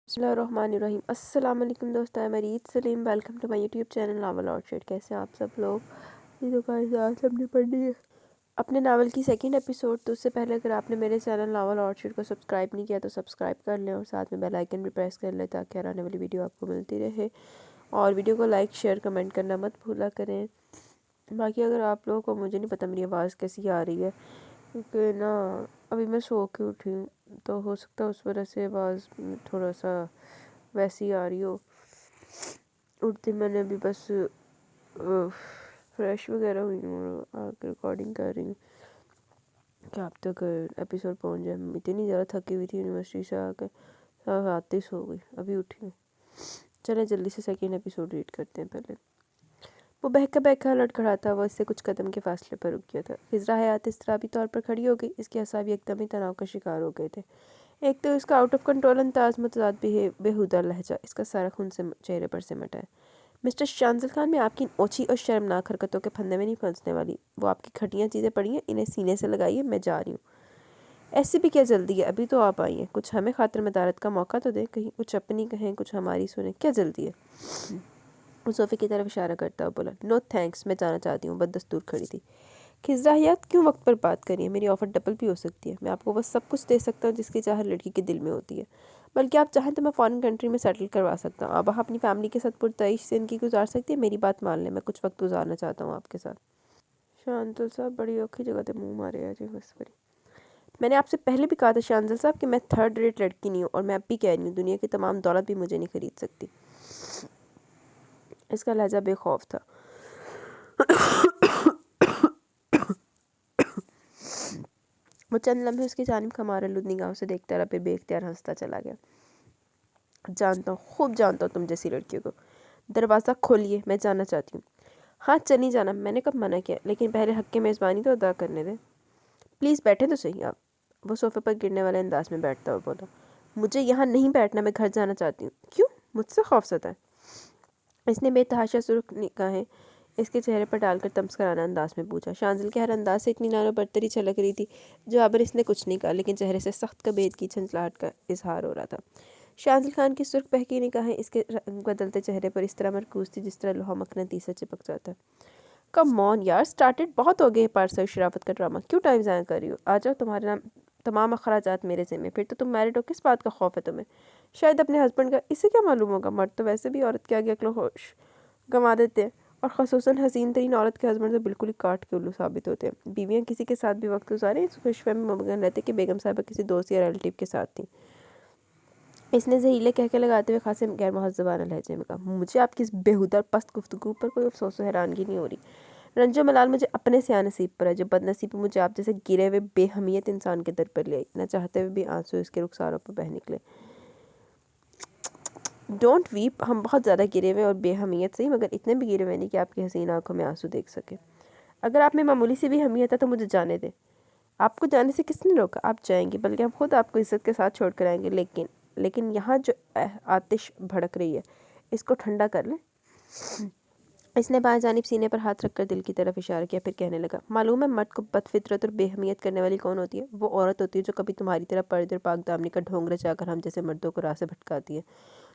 بسم اللہ الرحمن الرحیم۔ السلام علیکم دوستو، میں Reet Saleem, welcome to my YouTube channel novel orchard. کیسے ہیں آپ سب لوگ؟ یہ تو آج ہم نے پڑھنی ہے اپنے ناول کی سیکنڈ ایپیسوڈ۔ تو اس سے پہلے اگر آپ نے میرے چینل ناول آرچرڈ کو سبسکرائب نہیں کیا تو سبسکرائب کر لیں اور ساتھ میں بیل آئیکن بھی پریس کر لیں تاکہ آنے والی ویڈیو آپ کو ملتی رہے، اور ویڈیو کو لائک شیئر کمنٹ کرنا مت بھولا کریں۔ باقی اگر آپ لوگوں کو، مجھے نہیں پتہ میری آواز کیسی آ رہی ہے، کیونکہ نا ابھی میں سو کے اٹھی ہوں، تو ہو سکتا ہے اس وجہ سے آواز تھوڑا سا ویسی آ رہی ہو۔ اٹھتی میں نے ابھی بس فریش وغیرہ ہوئی ہوں اور آ کے ریکارڈنگ کر رہی ہوں کہ آپ تک ایپیسوڈ پہنچ جائے۔ اتنی زیادہ تھکی ہوئی تھی یونیورسٹی سے آ کے، رات ہی سو گئی، ابھی اٹھی ہوں۔ چلیں جلدی سے سیکنڈ ایپیسوڈ ریڈ کرتے ہیں پہلے۔ وہ بہکا بہکا لڑکھڑاتا وہ اس سے کچھ قدم کے فاصلے پر رک گیا تھا۔ خضرا حیات اضطرابی طور پر کھڑی ہو گئی، اس کے اعصاب ایک دم ہی تناؤ کا شکار ہو گئے تھے۔ ایک تو اس کا آؤٹ آف کنٹرول انداز، متضاد بےہودہ لہجہ، اس کا سارا خون سے چہرے پر سمٹا ہے۔ مسٹر شانزل خان، میں آپ کی ان اوچھی اور شرمناک حرکتوں کے پھندے میں نہیں پھنسنے والی۔ وہ آپ کی کھٹیاں چیزیں پڑی ہیں، انہیں سینے سے لگائیے، میں جا رہی ہوں۔ ایسی بھی کیا جلدی ہے؟ ابھی تو آپ آئی ہیں، کچھ ہمیں خاطر مدارت کا موقع تو دیں، کہیں کچھ اپنی کہیں کچھ ہماری سنیں، کیا جلدی ہے؟ وہ صوفے کی طرف اشارہ کرتا ہوا بولا، نو تھینکس، میں جانا چاہتی ہوں۔ بددستور کھڑی تھی۔ خضرا حیات، کیوں وقت پر بات کری ہے؟ میری آفر ڈبل بھی ہو سکتی ہے، میں آپ کو وہ سب کچھ دے سکتا ہوں جس کی چاہ لڑکی کے دل میں ہوتی ہے، بلکہ آپ چاہیں تو میں فارن کنٹری میں سیٹل کروا سکتا ہوں، آپ وہاں اپنی فیملی کے ساتھ پرتعیش زندگی گزار سکتی ہے۔ میری بات مان لیں، میں کچھ وقت گزارنا چاہتا ہوں آپ کے ساتھ۔ شانزل صاحب بڑی اوکھی جگہ تے منہ مارے آ جی بس بری۔ میں نے آپ سے پہلے بھی کہا تھا شانزل صاحب کہ میں تھرڈ ریٹ لڑکی نہیں ہوں، اور میں اب بھی کہہ رہی ہوں، دنیا کی تمام دولت بھی مجھے نہیں خرید سکتی۔ اس کا لہجہ بے خوف تھا۔ وہ چند لمحے اس کی جانب خمارالود نگاہوں سے دیکھتا رہا، پھر بے اختیار ہنستا چلا گیا۔ جانتا ہوں، خوب جانتا ہوں تم جیسی لڑکیوں کو۔ دروازہ کھولیے، میں جانا چاہتی ہوں۔ ہاں چلی جانا، میں نے کب منع کیا، لیکن پہلے حق کی میزبانی تو ادا کرنے دیں۔ پلیز بیٹھے تو صحیح آپ۔ وہ صوفے پر گرنے والے انداز میں بیٹھتا ہوا بولا، مجھے یہاں نہیں بیٹھنا، میں گھر جانا چاہتی ہوں۔ کیوں؟ مجھ سے خوف زدہ ہے؟ اس نے بے تحاشا سرخ نگاہیں اس کے چہرے پر ڈال کر تمسکرانہ انداز میں پوچھا۔ شانزل کے ہر انداز سے اطمینان و برتری چھلک رہی تھی۔ جواباً اس نے کچھ نہیں کہا، لیکن چہرے سے سخت کبید کی جھنجھلاہٹ کا اظہار ہو رہا تھا۔ شانزل خان کی سرخ بہکی نگاہیں اس کے رنگ بدلتے چہرے پر اس طرح مرکوز تھی جس طرح لوہا مقناطیس سے چپک جاتا ہے۔ کم آن یار، سٹارٹڈ بہت ہو گئے پارسا شرافت کا ڈرامہ، کیوں ٹائم ضائع کر رہی ہو؟ آ جاؤ، تمہارے نام تمام اخراجات میرے ذمہ، پھر تو تم میرڈ ہو، کس بات کا خوف ہے تمہیں؟ شاید اپنے ہسبینڈ کا، اسے کیا معلوم ہوگا، مرد تو ویسے بھی عورت کے آگے عقل و ہوش گنوا دیتے ہیں، اور خصوصاً حسین ترین عورت کے ہسبینڈ تو بالکل ہی کاٹ کے الو ثابت ہوتے ہیں۔ بیویاں کسی کے ساتھ بھی وقت گزاریں اس خوش فہمی میں مگن رہتے کہ بیگم صاحبہ کسی دوست یا ریلیٹیو کے ساتھ تھیں۔ اس نے زہریلے کہکے لگاتے ہوئے خاصے غیر مہذبانہ لہجے میں کہا، مجھے آپ کی اس بےہودہ اور پست گفتگو پر کوئی افسوس و حیرانگی نہیں ہو رہی۔ رنج و ملال مجھے اپنے سیاہ نصیب پر ہے، جو بد نصیبی مجھے آپ جیسے گرے ہوئے بے حمیت انسان کے در پر لے آئی۔ نہ چاہتے ہوئے بھی آنسو اس کے رخساروں پر بہہ نکلے۔ ڈونٹ ویپ، ہم بہت زیادہ گرے ہوئے اور بے حمیت صحیح، مگر اتنے بھی گرے ہوئے نہیں کہ آپ کی حسین آنکھوں میں آنسو دیکھ سکے۔ اگر آپ میں معمولی سی بھی حمیت ہے تو مجھے جانے دیں۔ آپ کو جانے سے کس نے روکا؟ آپ جائیں گی، بلکہ ہم خود آپ کو عزت کے ساتھ چھوڑ کر آئیں گے، لیکن یہاں جو آتش بھڑک رہی ہے، اس کو ٹھنڈا کر لیں۔ اس نے بائیں جانب سینے پر ہاتھ رکھ کر دل کی طرف اشارہ کیا، پھر کہنے لگا، معلوم ہے مرد کو بد فطرت اور بے حمیت کرنے والی کون ہوتی ہے؟ وہ عورت ہوتی ہے جو کبھی تمہاری طرح پردے اور پاک دامنی کا ڈھونگ رچا کر ہم جیسے مردوں کو راہ سے بھٹکاتی ہے،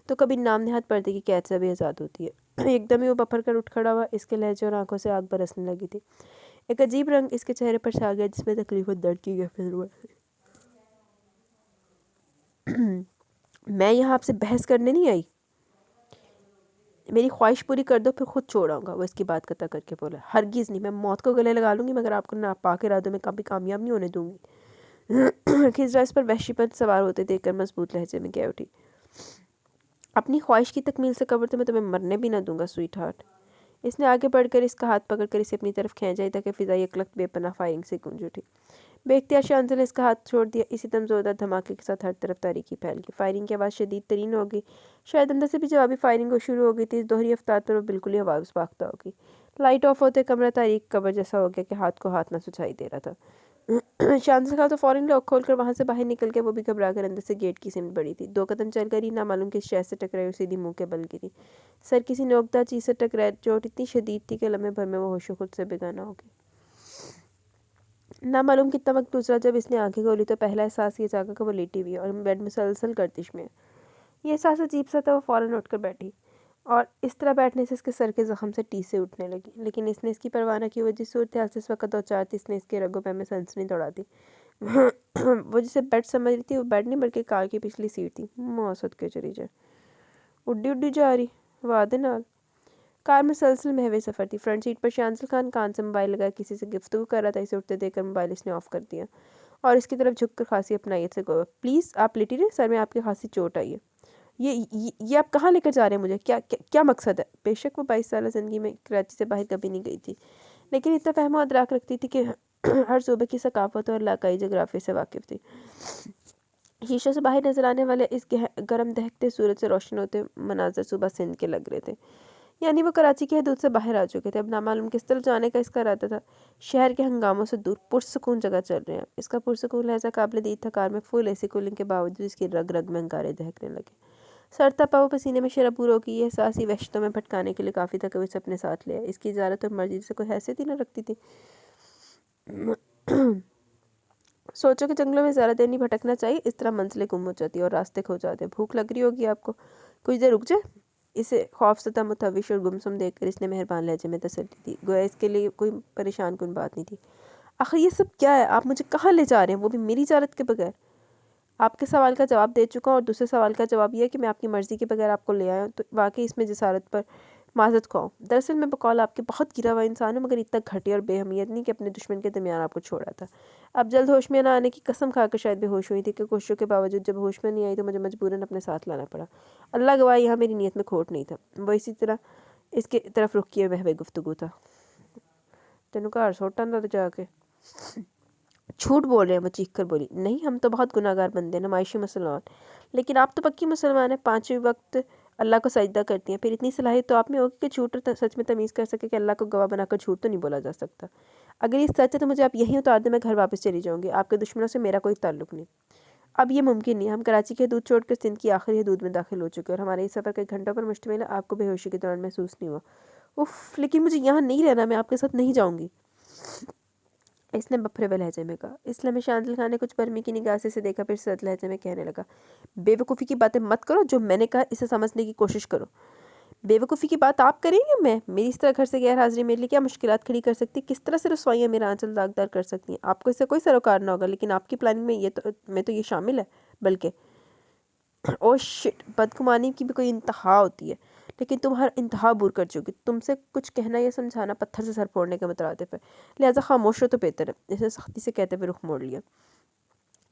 تو کبھی نام نہاد پردے کی قید سے بھی آزاد ہوتی ہے۔ ایک دم ہی وہ بپھر کر اٹھ کھڑا ہوا، اس کے لہجے اور آنکھوں سے آگ برسنے لگی تھی۔ ایک عجیب رنگ اس کے چہرے پر چھا گیا جس میں تکلیف اور درد کی گہری ہوا۔ میں یہاں آپ سے بحث کرنے نہیں آئی، میری خواہش پوری کر دو پھر خود چھوڑ آؤں گا۔ وہ اس کی بات قطع کر کے بولا، ہرگز نہیں، میں موت کو گلے لگا لوں گی مگر آپ کو ناپاک ارادوں میں کبھی کامیاب نہیں ہونے دوں گی۔ خضرا اس پر وحشی پن سوار ہوتے دیکھ کر مضبوط لہجے میں کہہ اٹھی، اپنی خواہش کی تکمیل سے قبل تو میں تمہیں مرنے بھی نہ دوں گا سویٹ ہارٹ۔ اس نے آگے بڑھ کر اس کا ہاتھ پکڑ کر اسے اپنی طرف کھینچا تاکہ فضا یک لخت بے پناہ فائرنگ سے گونج اٹھی۔ بے اختیار شانزل نے اس کا ہاتھ چھوڑ دیا، اسی دم زوردار دھماکے کے ساتھ ہر طرف تاریکی پھیل گئی، فائرنگ کی آواز شدید ترین ہو گئی، شاید اندر سے بھی جوابی فائرنگ شروع ہو گئی تھی۔ اس دوہری افتاد پر وہ بالکل ہی آواز باختہ ہو گئی۔ لائٹ آف ہوتے کمرہ تاریک قبر جیسا ہو گیا کہ ہاتھ کو ہاتھ نہ سجھائی دے رہا تھا۔ شانزل کا تو فوراً لاک کھول کر وہاں سے باہر نکل کے وہ بھی گھبرا کر اندر سے گیٹ کی سمت بڑھی تھی۔ دو قدم چل کر ہی نہ معلوم کس شے سے ٹکرائی اور سیدھی منہ کے بل گری۔ سر کسی نوکدار چیز سے ٹکرایا، چوٹ اتنی شدید تھی کہ لمحے بھر میں وہ ہوش و خود سے بے گانہ ہو گئی۔ نہ معلوم کتنا وقت گزرا، جب اس نے آنکھیں کھولی تو پہلا احساس یہ جاگا کہ وہ لیٹی ہوئی ہے اور بیڈ مسلسل گردش میں ہے۔ یہ احساس عجیب سا تھا، وہ فوراً اٹھ کر بیٹھی اور اس طرح بیٹھنے سے اس کے سر کے زخم سے ٹیسے اٹھنے لگی، لیکن اس نے اس کی پرواہ نہ کی۔ وہ جس صورتحال سے اس وقت دوچار تھی، اس نے اس کے رگوں پہ میں سنسنی دوڑا دی۔ وہ جسے بیڈ سمجھ رہی تھی، وہ بیڈ نہیں بلکہ کار کی پچھلی سیٹ تھی۔ موسد کے چلی جائے اڈی اڈی جا رہی وعدے نال۔ کار مسلسل محوے سفر تھی۔ فرنٹ سیٹ پر شانزل خان کان سے موبائل لگا کسی سے گفتگو کر رہا تھا۔ اسے اٹھتے دیکھ کر موبائل اس نے آف کر دیا اور اس کی طرف جھک کر خاصی اپنائیت سے کہا، پلیز آپ لیٹی رہے، سر میں آپ کی خاصی چوٹ آئی ہے۔ یہ آپ کہاں لے کر جا رہے ہیں مجھے؟ کیا مقصد ہے؟ بے شک وہ 22 سالہ زندگی میں کراچی سے باہر کبھی نہیں گئی تھی، لیکن اتنا فہم و ادراک رکھتی تھی کہ ہر صوبے کی ثقافت اور علاقائی جغرافیہ سے واقف تھی۔ شیشوں سے باہر نظر آنے والے اس گرم دہکتے سورج سے روشن ہوتے مناظر صبح سندھ کے لگ رہے تھے، یعنی وہ کراچی کی حدود سے باہر آ چکے تھے۔ اب نامعلوم کس طرف جانے کا اس کا ارادہ تھا۔ شہر کے ہنگاموں سے دور پرسکون جگہ چل رہے ہیں۔ اس کا پرسکون لہجہ قابل دید تھا۔ کار میں فل اے سی کولنگ کے باوجود اس کی رگ رگ میں انگارے دہکنے لگے۔ سر تپا وہ پسینے میں شرابور ہو گئی۔ یہ احساس ہی وحشتوں میں بھٹکانے کے لیے کافی تھا کہ وہ اسے اپنے ساتھ لے آئے۔ اس کی اجازت اور مرضی سے کوئی حیثیت ہی نہ رکھتی تھی۔ سوچو کہ جنگلوں میں زیادہ دیر نہیں بھٹکنا چاہیے، اس طرح منزلیں گم ہو جاتی اور راستے کھو جاتے۔ بھوک لگ رہی ہوگی آپ کو، کچھ دیر رک جائے۔ اسے خوف زدہ، متوش اور گمسم دیکھ کر اس نے مہربان لہجے میں تسلی دی، گویا اس کے لیے کوئی پریشان کن بات نہیں تھی۔ آخر یہ سب کیا ہے؟ آپ مجھے کہاں لے جا رہے ہیں، وہ بھی میری اجازت کے بغیر؟ آپ کے سوال کا جواب دے چکا ہوں، اور دوسرے سوال کا جواب یہ ہے کہ میں آپ کی مرضی کے بغیر آپ کو لے آیا ہوں، تو واقعی اس میں جسارت پر معذرت خواہ ہوں۔ دراصل میں بقول آپ کے بہت گرا ہوا انسان ہوں، مگر اتنا گھٹیا اور بے اہمیت نہیں کہ اپنے دشمن کے درمیان آپ کو چھوڑا تھا۔ اب جلد ہوش میں نہ آنے کی قسم کھا کر شاید بے ہوش ہوئی تھی کہ کوششوں کے باوجود جب ہوش میں نہیں آئی تو مجھے مجبوراً اپنے ساتھ لانا پڑا۔ اللہ گواہ یہاں میری نیت میں کھوٹ نہیں تھا۔ وہ اسی طرح اس کے طرف رخ کیے بہوے گفتگو تھا۔ تینوں گھر سوٹا نہ جا کے جھوٹ بول رہے ہیں، وہ چیخ کر بولی۔ نہیں، ہم تو بہت گناہگار بندے ہیں، نمائشی مسلمان، لیکن آپ تو پکی مسلمان ہیں، 5 وقت اللہ کو سجدہ کرتی ہیں، پھر اتنی صلاحیت تو آپ میں ہوگی کہ جھوٹ اور سچ میں تمیز کر سکے کہ اللہ کو گواہ بنا کر جھوٹ تو نہیں بولا جا سکتا۔ اگر یہ سچ ہے تو مجھے آپ یہیں اتار دیں، میں گھر واپس چلی جاؤں گی، آپ کے دشمنوں سے میرا کوئی تعلق نہیں۔ اب یہ ممکن نہیں، ہم کراچی کی حدود چھوڑ کر سندھ کی آخری حدود میں داخل ہو چکے اور ہمارا یہ سفر کئی گھنٹوں پر مشتمل ہے۔ آپ کو بے ہوشی کے دوران محسوس نہیں ہوا؟ اف، لیکن مجھے یہاں نہیں رہنا، میں آپ کے ساتھ نہیں جاؤں گی، اس نے بپھرے ہوئے لہجے میں کہا۔ اس لمحے شانزل خان نے کچھ برمی کی نگاہ سے اسے دیکھا، پھر سرد لہجے میں کہنے لگا، بے وقوفی کی باتیں مت کرو، جو میں نے کہا اسے سمجھنے کی کوشش کرو۔ بے وقوفی کی بات آپ کریں گے؟ میں میری اس طرح گھر سے غیر حاضری میرے لیے کیا مشکلات کھڑی کر سکتی، کس طرح سے رسوائیاں میرا آنچل داغدار کر سکتی ہیں؟ آپ کو اس سے کوئی سروکار نہ ہوگا، لیکن آپ کی پلاننگ میں تو یہ شامل ہے، بلکہ او شٹ، بدگمانی کی بھی کوئی انتہا ہوتی ہے، لیکن تم ہر انتہا عبور کر چکی۔ تم سے کچھ کہنا یا سمجھانا پتھر سے سر پھوڑنے کے مترادف ہے، لہٰذا خاموش ہو تو بہتر ہے، اس نے سختی سے کہتے ہوئے رخ موڑ لیا۔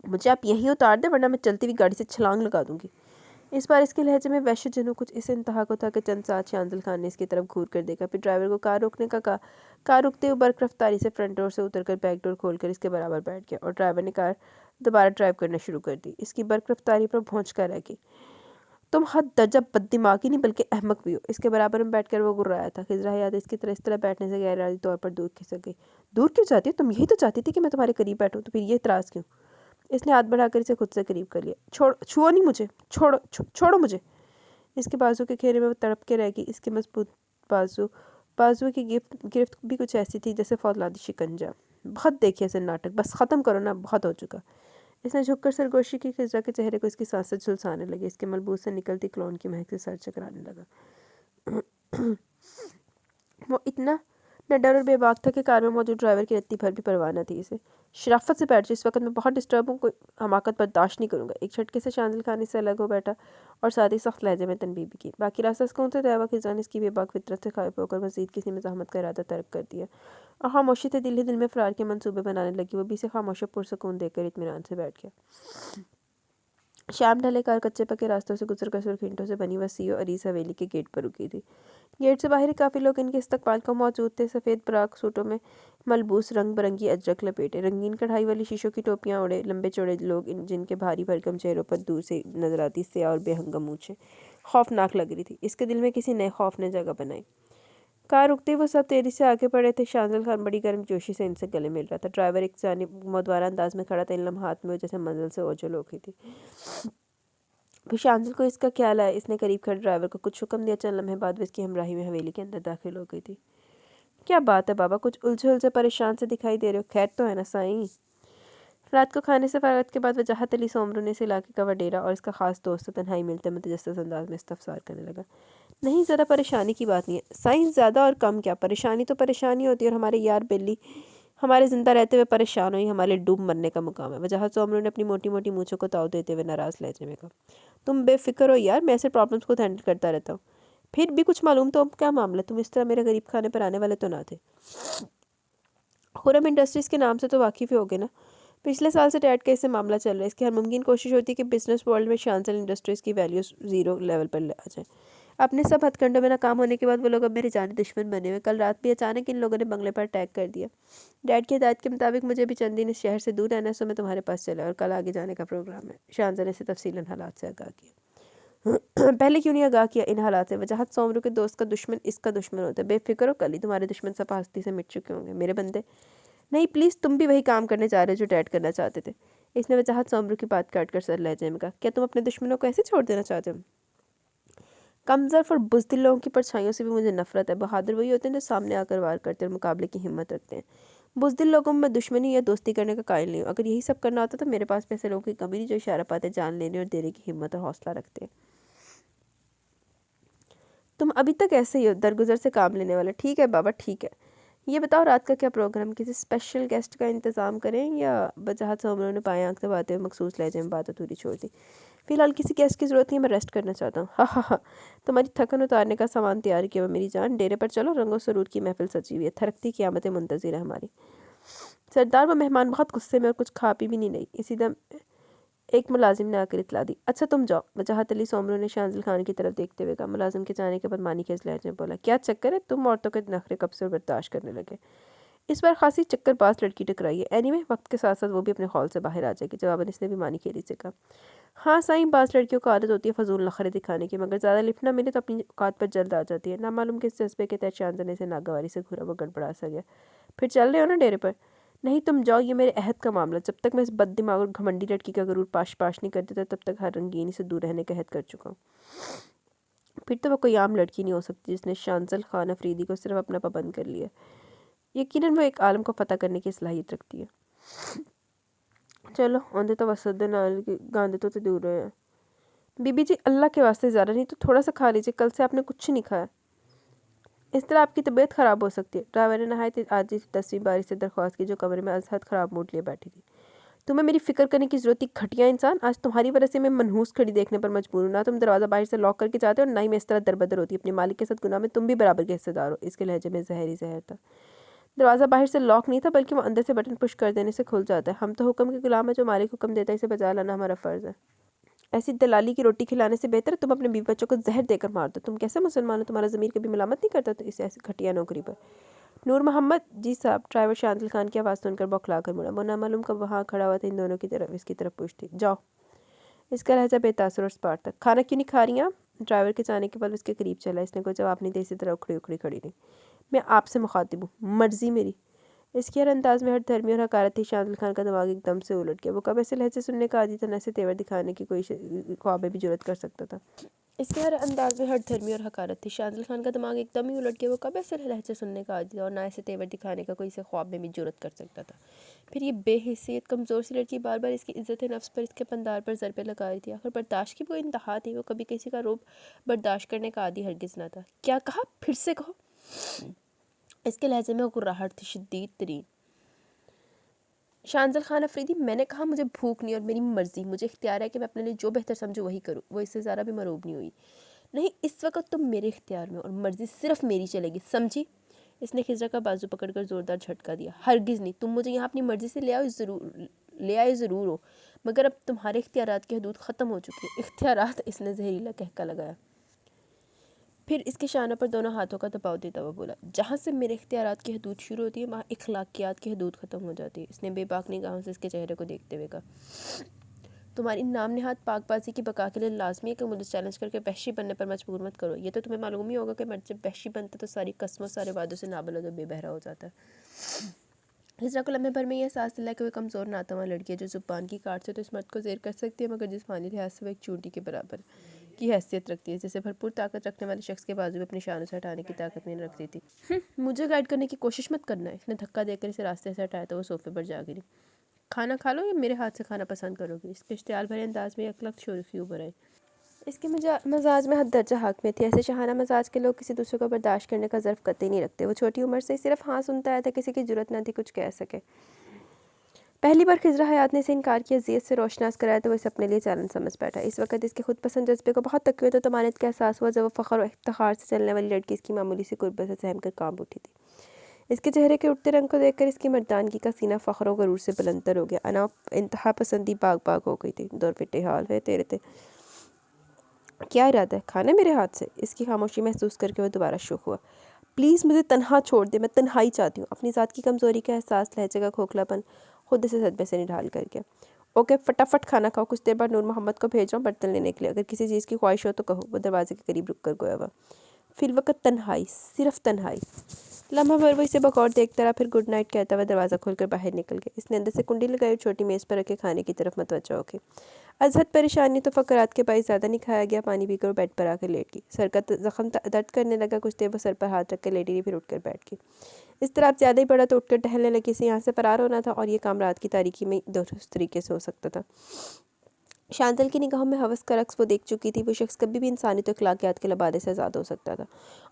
مجھے آپ یہیں اتار دیں ورنہ میں چلتی ہوئی گاڑی سے چھلانگ لگا دوں گی۔ اس بار اس کے لہجے میں وحشت جنوں کچھ اس انتہا کو تھا کہ چند ساتھ شانزل خان نے اس کی طرف گھور کر دیکھا، پھر ڈرائیور کو کار روکنے کا کہا۔ کار رکتے ہوئے برق رفتاری سے فرنٹ ڈور سے اتر کر بیک ڈور کھول کر اس کے برابر بیٹھ گیا اور ڈرائیور نے کار دوبارہ ڈرائیو کرنا شروع کر دی۔ اس کی برق رفتاری پر بھونچ کر رہ گئی۔ تم حد درجہ بد دماغی نہیں بلکہ احمق بھی ہو۔ اس کے برابر میں بیٹھ کر وہ گررایا تھا۔ خضرہ حیات اس کی طرح اس طرح بیٹھنے سے غیر ارادی طور پر دور کھسک گئی۔ دور کیوں جاتی ہو؟ تم یہی تو چاہتی تھی کہ میں تمہارے قریب بیٹھوں، تو پھر یہ اعتراض کیوں؟ اس نے ہاتھ بڑھا کر اسے خود سے قریب کر لیا۔ چھوڑو نہیں مجھے، چھوڑو مجھے۔ اس کے بازو کے گھیرے میں وہ تڑپ کے رہ گئی۔ اس کے مضبوط بازو کی گرفت بھی کچھ ایسی تھی جیسے فولادی شکنجہ۔ بہت دیکھے ایسے ناٹک، بس ختم کرو نا، بہت ہو چکا۔ اس نے جھک کر سرگوشی کی۔ خضرہ کے چہرے کو اس کی سانسیں جھلسانے لگی۔ اس کے ملبوس سے نکلتی کلون کی مہک سے سر چکرانے لگا۔ وہ اتنا نہ ڈر اور بے باک تھا کہ کار میں موجود ڈرائیور کی رتی بھر بھی پرواہ نہ تھی اسے۔ شرافت سے بیٹھ جائے، اس وقت میں بہت ڈسٹرب ہوں، کوئی حماقت برداشت نہیں کروں گا۔ ایک جھٹکے سے شانزل خان اس سے الگ ہو بیٹھا اور ساتھ ہی سخت لہجے میں تنبیہ بھی کی۔ باقی راستہ سکون سے طے ہوا۔ خضرہ نے اس کی بے باک فطرت سے خائف ہو کر مزید کسی مزاحمت کا ارادہ ترک کر دیا اور خاموشی سے دل ہی دل میں فرار کے منصوبے بنانے لگی۔ وہ بھی اسے خاموش و پرسکون دیکھ کر اطمینان سے بیٹھ گیا۔ شام ڈھلے کار کچے پکے راستوں سے گزر کر سرخ اینٹوں سے بنی وسیع و عریض حویلی کے گیٹ پر رکی تھی۔ گیٹ سے باہر کافی لوگ ان کے استقبال کو موجود تھے۔ سفید فراق سوٹوں میں ملبوس، رنگ برنگی اجرک لپیٹے، رنگین کڑھائی والی شیشوں کی ٹوپیاں اوڑھے لمبے چوڑے لوگ، جن کے بھاری بھرکم چہروں پر دور سے نظر آتی سیاہ اور بے ہنگم مونچھیں خوفناک لگ رہی تھی۔ اس کے دل میں کسی نئے خوف نے جگہ بنائی۔ کار رکتے وہ سب تیزی سے آگے بڑھے تھے۔ شانزل خان بڑی گرم جوشی سے ان سے گلے مل رہا تھا۔ ڈرائیور ایک جانب امیدوارانہ انداز میں کھڑا تھا۔ ان لمحات میں وہ جیسے منزل سے اوجھل ہو گئی تھی۔ پھر شانزل کو اس کا خیال آیا۔ اس نے قریب کھڑے ڈرائیور کو کچھ حکم دیا۔ چند لمحے بعد وہ اس کی ہمراہی میں حویلی کے اندر داخل ہو گئی تھی۔ کیا بات ہے بابا، کچھ الجھے الجھے پریشان سے دکھائی دے رہے ہو؟ خیر تو ہے نا سائیں؟ رات کو کھانے سے فارغت کے بعد وجاہت علی سومرو نے اس علاقے کا وڈیرا اور اس کا خاص دوست تنہائی ملتے متجسس انداز میں استفسار کرنے لگا۔ نہیں، زیادہ پریشانی کی بات نہیں ہے سائنس، زیادہ اور کم کیا، پریشانی تو پریشانی ہوتی ہے، اور ہمارے یار بلی ہمارے زندہ رہتے ہوئے پریشان ہوئی ہمارے ڈوب مرنے کا مقام ہے۔ وجاہت سومرو نے اپنی موٹی موٹی مونچھوں کو تاؤ دیتے ہوئے ناراض لہجے میں کہا۔ تم بے فکر ہو یار، میں ایسے پرابلمس کو ہینڈل کرتا رہتا ہوں۔ پھر بھی کچھ معلوم تو کیا معاملہ، تم اس طرح میرے غریب کھانے پر آنے والے تو نہ تھے؟ خرم انڈسٹریز کے نام سے تو واقف ہی ہوگے نا؟ پچھلے سال سے ڈیڈ کا اس سے معاملہ چل رہا ہے، اس کی ہر ممکن کوشش ہوتی ہے کہ بزنس ورلڈ میں شانزل انڈسٹریز کی ویلیوز زیرو لیول پر آ جائیں۔ اپنے سب ہتھ کنڈوں میں ناکام ہونے کے بعد وہ لوگ اب میرے جانی دشمن بنے ہوئے۔ کل رات بھی اچانک ان لوگوں نے بنگلے پر اٹیک کر دیا۔ ڈیڈ کی ہدایت کے مطابق مجھے بھی چند دن اس شہر سے دور رہنا ہے، سو میں تمہارے پاس چلا اور کل آگے جانے کا پروگرام ہے۔ شانزل نے اسے تفصیلاً حالات سے آگاہ کیا۔ پہلے کیوں نہیں آگاہ کیا ان حالات سے؟ وجاہت سومرو کے دوست کا دشمن اس کا دشمن ہوتا ہے۔ بے فکر ہو، کل ہی تمہارے دشمن سب ہستی سے مٹ چکے ہوں گے میرے بندے۔ نہیں پلیز، تم بھی وہی کام کرنے جا رہے ہو جو ڈیڈ کرنا چاہتے تھے۔ اس نے وجاہت سومرو کی بات کاٹ کر سر لہجے میں کہا۔ کیا تم اپنے دشمنوں کو ایسے چھوڑ دینا چاہتے ہو؟ کمزور اور بزدل لوگوں کی پرچھائیوں سے بھی مجھے نفرت ہے۔ بہادر وہی ہوتے ہیں جو سامنے آ کر وار کرتے اور مقابلے کی ہمت رکھتے ہیں۔ بزدل لوگوں میں دشمنی یا دوستی کرنے کا قائل نہیں ہوں۔ اگر یہی سب کرنا ہوتا تو میرے پاس بھی ایسے لوگوں کی کمی نہیں جو اشارہ پاتے جان لینے اور دینے کی ہمت اور حوصلہ رکھتے ہیں۔ تم ابھی تک ایسے ہی ہو، درگزر سے کام لینے والا۔ ٹھیک ہے بابا، ٹھیک ہے۔ یہ بتاؤ رات کا کیا پروگرام، کسی اسپیشل گیسٹ کا انتظام کریں یا؟ وجاہت سومرو نے بائیں آنکھ دباتے ہوئے مخصوص لہجے میں بات ادھوری چھوڑ دی۔ فی الحال کسی گیسٹ کی ضرورت نہیں ہے، میں ریسٹ کرنا چاہتا ہوں۔ ہاں ہاں ہاں، تمہاری تھکن اتارنے کا سامان تیار کیا ہوا میری جان، ڈیرے پر چلو، رنگ و سرور کی محفل سجی ہوئی ہے، تھرکتی قیامتیں منتظر ہے ہماری۔ سردار، وہ مہمان بہت غصے میں اور کچھ کھا پی بھی نہیں رہی۔ اسی دم ایک ملازم نے آ کر اطلاع دی۔ اچھا تم جاؤ، وجاہت علی سومرو نے شانزل خان کی طرف دیکھتے ہوئے کہا۔ ملازم کے جانے کے بعد مانی خیز لہجے میں بولا۔ کیا چکر ہے، تم عورتوں کے نخرے کب سے برداشت کرنے لگے؟ اس بار خاصی چکر باز لڑکی ٹکرائی ہے، اینی وے وقت کے ساتھ ساتھ وہ بھی اپنے خول سے باہر آ جائے گی۔ جواباً اس نے بھی مانی کھیری سے کہا۔ ہاں سائیں، بعض لڑکیوں کو عادت ہوتی ہے فضول نخرے دکھانے کی، مگر زیادہ لفٹ نہ ملے تو اپنی اوقات پر جلد آ جاتی ہے۔ نامعلوم کس جذبے کے تحت شانزل نے اسے ناگواری سے گھورا، وہ گڑبڑا سا گیا۔ پھر چل رہے ہو نا ڈیرے پر؟ نہیں تم جاؤ، یہ میرے عہد کا معاملہ، جب تک میں اس بد دماغ اور گھمنڈی لڑکی کا غرور پاش نہیں کر دیتا تب تک ہر رنگینی سے دور رہنے کا عہد کر چکا ہوں۔ پھر تو وہ کوئی عام لڑکی نہیں ہو سکتی جس نے شانزل خان افریدی کو صرف اپنا پابند کر لیا۔ یقیناً وہ ایک عالم کو فتح کرنے کی صلاحیت رکھتی ہے۔ چلو اوندے تو وسط نال گاندے تو دور رہے ہیں۔ بی بی جی اللہ کے واسطے زیادہ نہیں تو تھوڑا سا کھا لیجیے، کل سے آپ نے کچھ نہیں کھایا، اس طرح آپ کی طبیعت خراب ہو سکتی ہے۔ ڈرائیور نے نہایت عاجزی 10ویں باری سے درخواست کی جو کمرے میں از حد خراب موڈ لیے بیٹھی تھی۔ تمہیں میری فکر کرنے کی ضرورت تھی گھٹیا انسان، آج تمہاری وجہ سے میں منحوس کھڑی دیکھنے پر مجبور ہوں۔ نہ تم دروازہ باہر سے لاک کر کے جاتے اور نہ ہی میں اس طرح دربدر ہوتی۔ اپنے مالک کے ساتھ گناہ میں تم بھی برابر کے حصے دار ہو۔ اس کے لہجے میں زہر ہی زہر تھا۔ دروازہ باہر سے لاک نہیں تھا بلکہ وہ اندر سے بٹن پش کر دینے سے کھل جاتا ہے۔ ہم تو حکم کے غلام ہیں، جو مالک حکم دیتا ہے اسے بجا لانا ہمارا فرض ہے۔ ایسی دلالی کی روٹی کھلانے سے بہتر ہے تم اپنے بیوی بچوں کو زہر دے کر مار دو۔ تم کیسے مسلمان ہو، تمہارا ضمیر کبھی ملامت نہیں کرتا تو اس ایسی گھٹیا نوکری پر؟ نور محمد جی صاحب، ڈرائیور شانزل خان کی آواز سن کر بوکھلا کر مڑا۔ وہ نامعلوم کب وہاں کھڑا ہوا تھا، ان دونوں کی طرف اس کی طرف پوچھتی۔ جاؤ۔ اس کا لہجہ بے تاثر اور سپاٹ تھا۔ کھانا کیوں نہیں کھا رہی آپ؟ ڈرائیور کے جانے کے بعد اس کے قریب چلا، اس نے کوئی جواب نہیں دیا، اسی طرح اکھڑی کھڑی رہی۔ میں آپ سے مخاطب ہوں، مرضی میری۔ اس کے ہر انداز میں ہر دھرمی اور حقارت تھی۔ شانزل خان کا دماغ ایک دم سے الٹ گیا۔ وہ کب ایسے لہجے سننے کا عادی تھا، نہ ایسے تیور دکھانے کی کوئی خواب میں بھی جرأت کر سکتا تھا۔ اس کے ہر انداز میں ہر دھرمی اور حقارت تھی۔ شانزل خان کا دماغ ایک دم ہی الٹ گیا۔ وہ کب ایسے لہجے سننے کا عادی تھا اور نہ ایسے تیور دکھانے کا کوئی اسے خواب میں بھی جرأت کر سکتا تھا۔ پھر یہ بے حیثیت کمزور سی لڑکی بار بار اس کی عزت نفس پر، اس کے پندار پر ضربے لگا رہی تھی۔ آخر برداشت کی کوئی انتہا تھی، وہ کبھی کسی کا روب برداشت کرنے کا عادی ہرگز نہ تھا۔ کیا کہا؟ پھر سے کہو۔ اس کے لہجے میں غراہٹ تھی، شدید ترین۔ شانزل خان افریدی، میں نے کہا مجھے بھوک نہیں اور میری مرضی، مجھے اختیار ہے کہ میں اپنے لیے جو بہتر سمجھوں وہی کروں۔ وہ اس سے ذرا بھی مروب نہیں ہوئی۔ نہیں، اس وقت تم میرے اختیار میں اور مرضی صرف میری چلے گی، سمجھی؟ اس نے خضرا کا بازو پکڑ کر زوردار جھٹکا دیا۔ ہرگز نہیں، تم مجھے یہاں اپنی مرضی سے لے آئے ضرور ہو، مگر اب تمہارے اختیارات کی حدود ختم ہو چکی ہیں۔ اختیارات؟ اس نے زہریلا کہکا لگایا۔ پھر اس کے شانوں پر دونوں ہاتھوں کا دباؤ دیتا ہوا بولا۔ جہاں سے میرے اختیارات کی حدود شروع ہوتی ہے وہاں اخلاقیات کی حدود ختم ہو جاتی ہے۔ اس نے بے باک نگاہوں سے اس کے چہرے کو دیکھتے ہوئے کہا۔ تمہاری نام نہاد پاک بازی کی بقا کے لیے لازمی ہے کہ مجھے چیلنج کر کے وحشی بننے پر مجبور مت کرو۔ یہ تو تمہیں معلوم ہی ہوگا کہ مرد جب وحشی بنتا تو ساری قسموں سارے وعدوں سے نابلد اور بے بہرا ہو جاتا ہے۔ ہجرا کو لمحے بھر میں یہ احساس دلا کہ وہ کمزور ناتواں لڑکی ہے جو زبان کی کاٹ سے تو اس مرد کو زیر کر سکتی ہے، مگر جسمانی لحاظ سے وہ ایک چونٹی کے برابر کی حیثیت رکھتی ہے، جسے بھرپور طاقت رکھنے والے شخص کے بازو میں اپنی شانوں سے ہٹانے کی طاقت نہیں رکھتی تھی۔ مجھے گائیڈ کرنے کی کوشش مت کرنا ہے۔ اس نے دھکا دے کر اسے راستے سے ہٹایا تو وہ صوفے پر جا گری۔ کھانا کھا لو یا میرے ہاتھ سے کھانا پسند کرو گی؟ اس کے اشتعال بھرے انداز میں یک لخت شوخی ابھر آئی۔ اس کے مزاج میں حد درجہ حق میں تھی۔ ایسے شاہانہ مزاج کے لوگ کسی دوسرے کو برداشت کرنے کا ظرف قطعی نہیں رکھتے۔ وہ چھوٹی عمر سے صرف ہاں سنتا آیا تھا، کسی کی جرأت نہ تھی کچھ کہہ سکے۔ پہلی بار خضرہ حیات نے اسے انکار کیا، اذیت سے روشناس کرایا تو وہ اسے اپنے لیے چیلنج سمجھ بیٹھا۔ اس وقت اس کے خود پسند جذبے کو بہت تقویت و طمانینت کا احساس ہوا جب وہ فخر و افتخار سے چلنے والی لڑکی اس کی معمولی سی قربت سے سہم کر کانپ اٹھی تھی۔ اس کے چہرے کے اٹھتے رنگ کو دیکھ کر اس کی مردانگی کا سینہ فخر و غرور سے بلند تر ہو گیا۔ انتہا پسندی باغ باغ ہو گئی تھی۔ دور فٹے حال ہے تیرے تے کیا ارادہ ہے؟ کھانا میرے ہاتھ سے؟ اس کی خاموشی محسوس کر کے وہ دوبارہ شوخ ہوا۔ پلیز مجھے تنہا چھوڑ دے، میں تنہائی چاہتی ہوں۔ اپنی ذات کی کمزوری کا احساس، لہجے کا کھوکھلا پن خود اسے صدمے سے نڈھال کر گیا۔ اوکے فٹافٹ کھانا کھاؤ، کچھ دیر بعد نور محمد کو بھیج رہا ہوں برتن لینے کے لیے، اگر کسی چیز کی خواہش ہو تو کہو۔ وہ دروازے کے قریب رک کر گویا ہوا۔ فی الوقت تنہائی، صرف تنہائی۔ لمحہ بھر وہ اسے بغور دیکھتا رہا، پھر گڈ نائٹ کہتا ہوا دروازہ کھول کر باہر نکل گیا۔ اس نے اندر سے کنڈی لگائی اور چھوٹی میز پر رکھے کھانے کی طرف متوجہ ہو گئی۔ ازحد پریشانی تو فقرات کے باعث زیادہ نہیں کھایا گیا۔ پانی پی کر وہ بیڈ پر آ کر لیٹ گئی۔ سر کا زخم درد کرنے لگا، کچھ دیر وہ سر پر ہاتھ رکھ کر لیٹی رہی، پھر اٹھ کر بیٹھ گئی۔ اس طرح اب زیادہ ہی بڑا تو اٹھ کر ٹہلنے لگی، اسے یہاں سے فرار ہونا تھا، اور یہ کام رات کی تاریکی میں درست طریقے سے ہو سکتا تھا۔ شانتل کی نگاہوں میں ہوس کا رقص وہ دیکھ چکی تھی۔ وہ شخص کبھی بھی انسانی تو اخلاقیات کے لبادے سے آزاد ہو سکتا تھا،